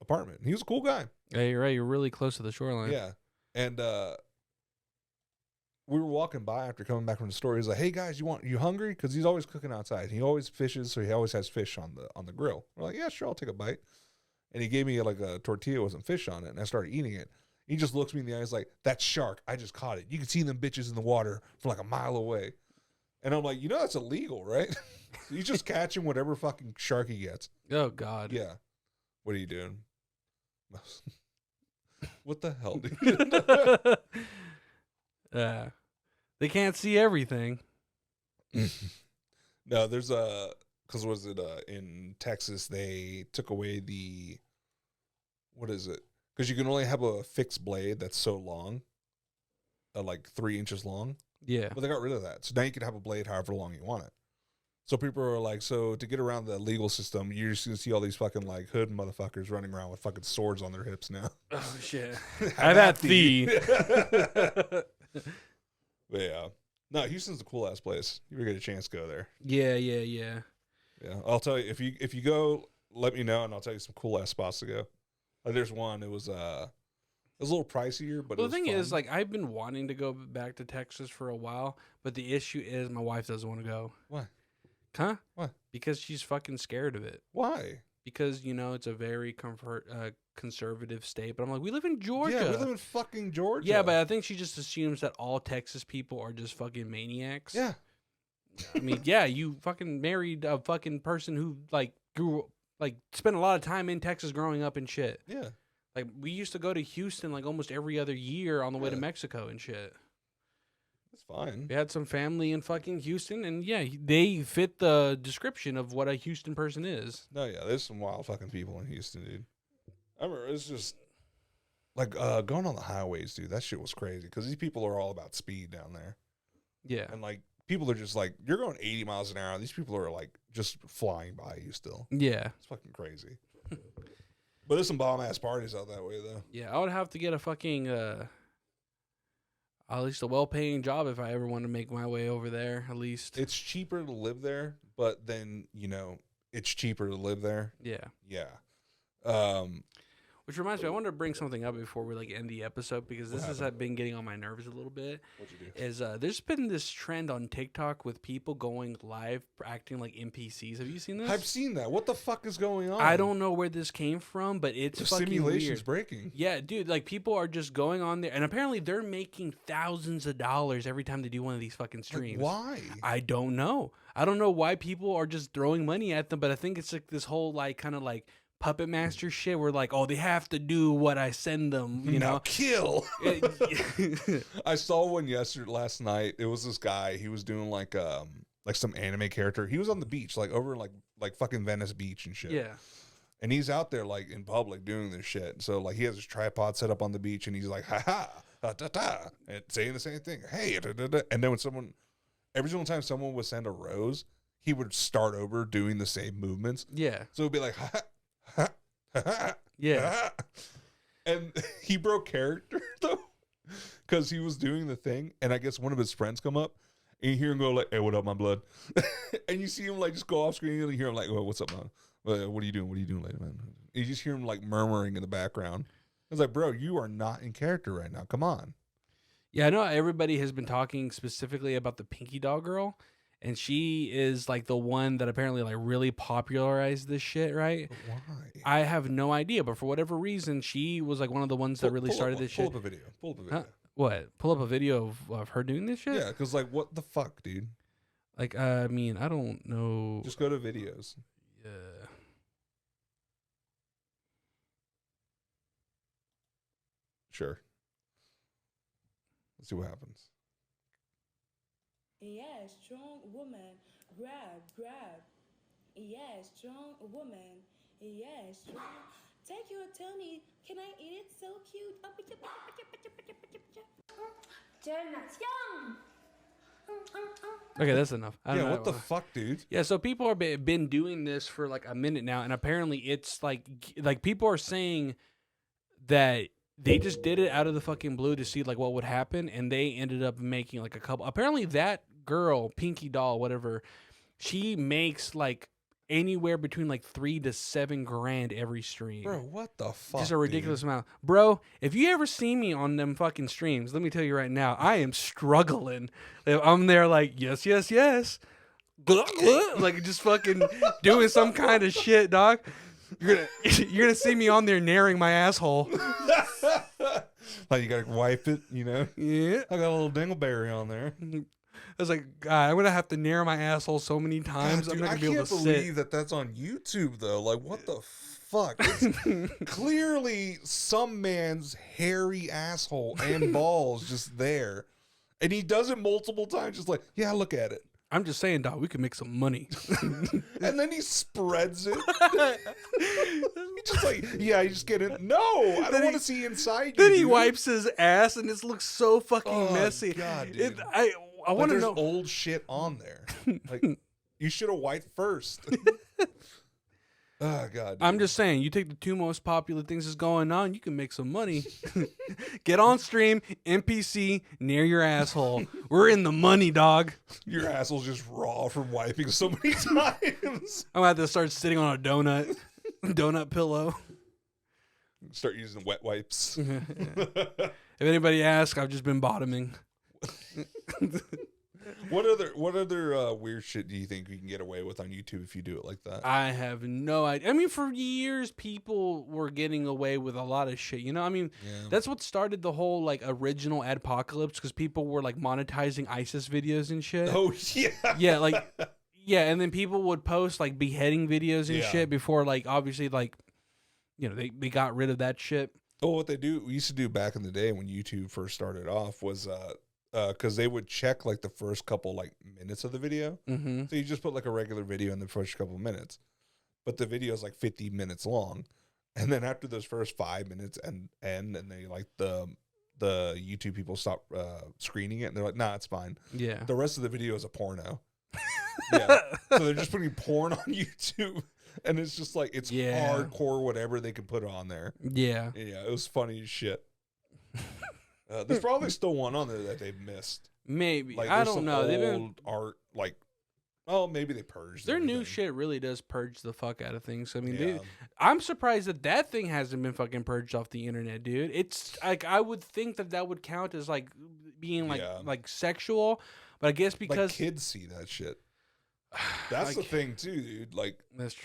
apartment. He was a cool guy.
Yeah, you're right. You're really close to the shoreline.
Yeah, and we were walking by after coming back from the store. He's like, "Hey guys, you hungry?" Because he's always cooking outside. He always fishes, so he always has fish on the grill. We're like, "Yeah, sure, I'll take a bite." And he gave me like a tortilla with some fish on it, and I started eating it. He just looks me in the eyes like, "That's shark. I just caught it. You can see them bitches in the water from like a mile away." And I'm like, that's illegal, right? He's just catching whatever fucking shark he gets.
Oh, God.
Yeah. What are you doing? What the hell, dude?
They can't see everything.
No, there's because was it in Texas they took away what is it? Because you can only have a fixed blade that's so long. like 3 inches long.
Yeah.
But they got rid of that. So now you can have a blade however long you want it. So people are like, so to get around the legal system, you're just going to see all these fucking like hood motherfuckers running around with fucking swords on their hips now.
Oh, shit. I've had thee.
But yeah. No, Houston's a cool ass place. You ever get a chance, go there.
Yeah.
Yeah. I'll tell you, if you go, let me know and I'll tell you some cool ass spots to go. Like there's one, it was a little pricier, but
Well,
it
the
was
thing
fun.
is, like, I've been wanting to go back to Texas for a while, but the issue is my wife doesn't want to go.
Why?
Huh?
Why?
Because she's fucking scared of it.
Why?
Because, you know, it's a very conservative state. But I'm like, we live in Georgia.
Yeah, we live in fucking Georgia.
Yeah, but I think she just assumes that all Texas people are just fucking maniacs.
yeah.
I mean, yeah, you fucking married a fucking person who, like, spent a lot of time in Texas growing up and shit.
Yeah.
Like, we used to go to Houston, like, almost every other year on the way to
Yeah.
Mexico and shit.
It's fine.
We had some family in fucking Houston, and yeah, they fit the description of what a Houston person is.
No, yeah, there's some wild fucking people in Houston, dude. I remember it's just like going on the highways, dude. That shit was crazy because these people are all about speed down there,
Yeah.
and like people are just like you're going 80 miles an hour. These people are like just flying by you still.
Yeah.
It's fucking crazy. But there's some bomb ass parties out that way though.
Yeah, I would have to get a fucking, at least a well-paying job if I ever want to make my way over there, at least.
It's cheaper to live there, but then it's cheaper to live there.
Yeah.
Yeah.
Which reminds me, I wanted to bring something up before we like end the episode because this has been getting on my nerves a little bit.
What'd you do?
Is there's been this trend on TikTok with people going live acting like NPCs. Have you seen this?
I've seen that. What the fuck is going on?
I don't know where this came from, but it's
The
fucking
simulation's
weird.
breaking.
Yeah, dude, like people are just going on there, and apparently they're making thousands of dollars every time they do one of these fucking
Like,
streams.
why?
I don't know. I don't know why people are just throwing money at them, but I think it's like this whole like kind of like puppet master shit where like, oh, they have to do what I send them, you
Now
know?
kill. I saw one last night. It was this guy. He was doing like some anime character. He was on the beach, like over in like fucking Venice Beach and shit.
Yeah.
And he's out there like in public doing this shit. So like he has his tripod set up on the beach and he's like, ha ha, da da, and saying the same thing. Hey, da, da, da. And then when every single time someone would send a rose, he would start over doing the same movements.
Yeah.
So it'd be like, ha ha, ha ha, ha,
Yeah.
ha. And he broke character though, because he was doing the thing, and I guess one of his friends come up, and you hear him go like, "Hey, what up, my blood?" And you see him like just go off screen, and you hear him like, "Well, what's up, man? What are you doing? What are you doing later, man?" And you just hear him like murmuring in the background. I was like, "Bro, you are not in character right now. Come on."
Yeah, I know everybody has been talking specifically about the Pinky Doll girl, and she is like the one that apparently like really popularized this shit, right?
But why?
I have no idea, but for whatever reason, she was like one of the ones that really started this shit.
Pull up a video. Pull up a video.
Huh? What? Pull up a video of her doing this shit?
Yeah, because like, what the fuck, dude?
Like, I mean, I don't know.
Just go to videos.
Yeah.
Sure. Let's see what happens.
Yeah, strong woman. Grab, grab. Yeah, strong woman. Yeah, strong. Take your Tony. Can I eat it? So cute.
Okay, that's enough. I don't
Yeah,
know.
what the fuck, dude?
Yeah, so people are been doing this for like a minute now, and apparently it's like people are saying that they just did it out of the fucking blue to see like what would happen, and they ended up making like a couple. Apparently, that girl, Pinky Doll, whatever, she makes like anywhere between like $3,000 to $7,000 every stream.
Bro, what the fuck?
Just a ridiculous
dude?
amount. Bro, if you ever see me on them fucking streams, let me tell you right now, I am struggling. I'm there like, yes, yes, yes. Like just fucking doing some kind of shit, dog. You're gonna see me on there narrowing my asshole.
Like you gotta wipe it, you know?
Yeah.
I got a little dingleberry on there.
I was like, God, I'm gonna have to narrow my asshole so many times.
God,
I'm
dude,
not
I
gonna be able
can't
to
believe
sit.
that that's on YouTube though. Like, what the fuck? It's clearly some man's hairy asshole and balls just there, and he does it multiple times. Just like, yeah, look at it.
I'm just saying, dog, we could make some money.
And then he spreads it. He's just like, yeah, you just get it. No, I don't want to see inside you.
Then he
dude.
wipes his ass, and it looks so fucking messy.
God, dude.
I want to
there's
know.
old shit on there. Like, you should have wiped first. Oh, God. Dude.
I'm just saying, you take the 2 most popular things that's going on, you can make some money. Get on stream, NPC, near your asshole. We're in the money, dog.
Your asshole's just raw from wiping so many times.
I'm going to have to start sitting on a donut pillow.
Start using wet wipes.
If anybody asks, I've just been bottoming.
What other weird shit do you think we can get away with on YouTube if you do it like that?
I have no idea. I mean, for years, people were getting away with a lot of shit. You know, I mean, that's what started the whole like original adpocalypse, because people were like monetizing ISIS videos and shit.
Oh yeah,
yeah, like yeah, and then people would post like beheading videos and shit before, like, obviously, like, you know, they got rid of that shit.
Oh, what we used to do back in the day when YouTube first started off was because they would check like the first couple like minutes of the video.
Mm-hmm.
So you just put like a regular video in the first couple minutes, but the video is like 50 minutes long, and then after those first 5 minutes and they like the YouTube people stop screening it, and they're like, nah, it's fine.
Yeah,
the rest of the video is a porno. Yeah, so they're just putting porn on YouTube, and it's just like it's hardcore whatever they can put on there.
Yeah,
It was funny as shit. There's probably still one on there that they've missed.
Maybe.
Like,
I don't know. They've been
art, like, oh, maybe they purged
their new
everything.
shit really does purge the fuck out of things. I mean,
Yeah.
I'm surprised that thing hasn't been fucking purged off the internet, dude. It's like, I would think that would count as like being like sexual, but I guess because
like kids see that shit. That's the thing too, dude. Like,
that's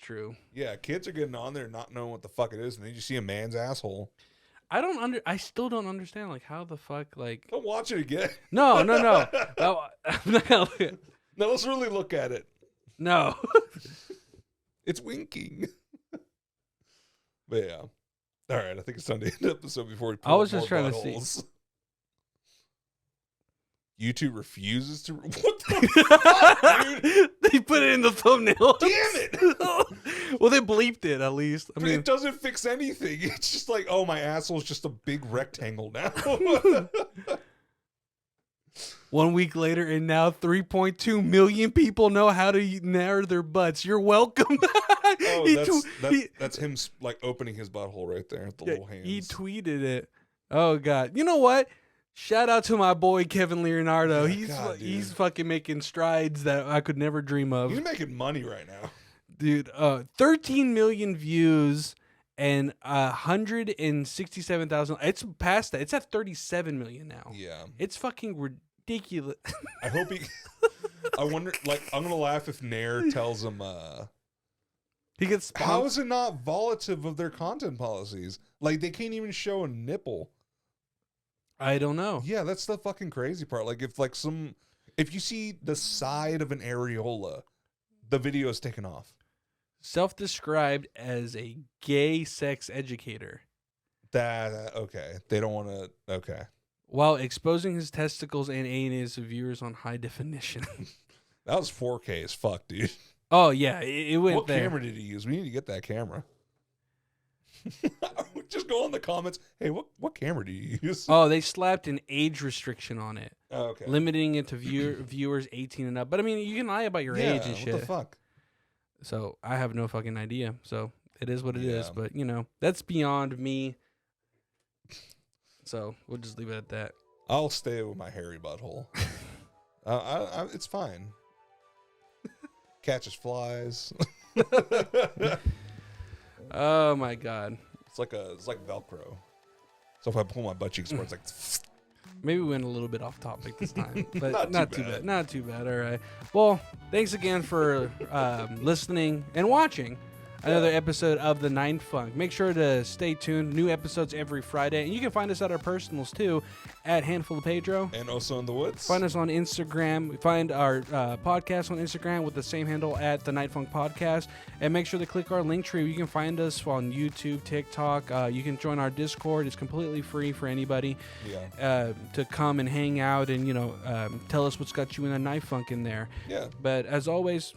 true.
Yeah, kids are getting on there not knowing what the fuck it is, and then you see a man's asshole.
I still don't understand, like, how the fuck, like.
Don't watch it again.
No. I'm not gonna look at.
Now let's really look at it.
No.
It's winking. But yeah. All right, I think it's time to end the episode before we pull
I was
up
just
more
trying to see.
buttholes. YouTube refuses to. What the fuck, dude?
They put it in the thumbnail.
Damn it!
Well, they bleeped it at least. I
But
mean,
it doesn't fix anything. It's just like, oh, my asshole's just a big rectangle now.
1 week later, and now 3.2 million people know how to narrow their butts. You're welcome.
Oh, that's him like opening his butthole right there with the little hands.
He tweeted it. Oh God! You know what? Shout out to my boy Kevin Leonardo.
Yeah,
He's fucking making strides that I could never dream of.
He's making money right now,
dude. 13 million views and 167,000. It's past that. It's at 37 million now.
Yeah,
it's fucking ridiculous.
I hope he. I wonder. Like, I'm gonna laugh if Nair tells him.
He gets.
How is it not violative of their content policies? Like, they can't even show a nipple.
I don't know.
Yeah, that's the fucking crazy part. Like, if you see the side of an areola, the video is taken off.
Self-described as a gay sex educator.
Okay. They don't want to. Okay.
While exposing his testicles and anus to viewers on high definition.
That was 4K as fuck, dude.
Oh yeah, it went
What
there.
camera did he use? We need to get that camera. Just go in the comments. Hey, what camera do you use?
Oh, they slapped an age restriction on it.
Oh, okay.
Limiting it to viewers 18 and up. But I mean, you can lie about your age and shit.
What the fuck?
So I have no fucking idea. So it is what it is. But you know, that's beyond me. So we'll just leave it at that.
I'll stay with my hairy butthole. It's fine. Catches flies.
Oh my God.
It's like Velcro. So if I pull my butt cheeks more, it's like.
Maybe we went a little bit off topic this time, but
Not too bad.
Not too bad. All right. Well, thanks again for listening and watching. another episode of the Nine Funk. Make sure to stay tuned. New episodes every Friday. And you can find us at our personals, too, at Handful of Pedro.
And also in the woods.
Find us on Instagram. Find our podcast on Instagram with the same handle at the Night Funk Podcast. And make sure to click our link tree. You can find us on YouTube, TikTok. You can join our Discord. It's completely free for anybody to come and hang out and, tell us what's got you in a Night Funk in there.
Yeah.
But as always,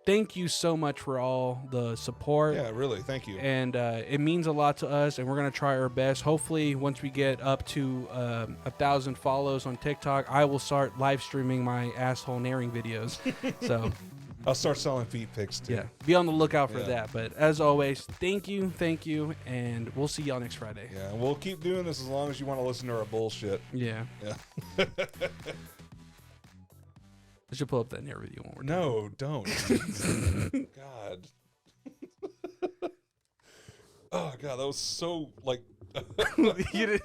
thank you so much for all the support.
Yeah, really. Thank you.
And it means a lot to us, and we're going to try our best. Hopefully, once we get up to 1,000 follows on TikTok, I will start live streaming my asshole naring videos. So
I'll start selling feet pics, too.
yeah, be on the lookout for that. But as always, thank you, and we'll see y'all next Friday.
Yeah, and we'll keep doing this as long as you want to listen to our bullshit.
Yeah.
Yeah.
I should pull up that narrative video one more time.
No, don't. God. Oh, God, that was so, like...
You didn't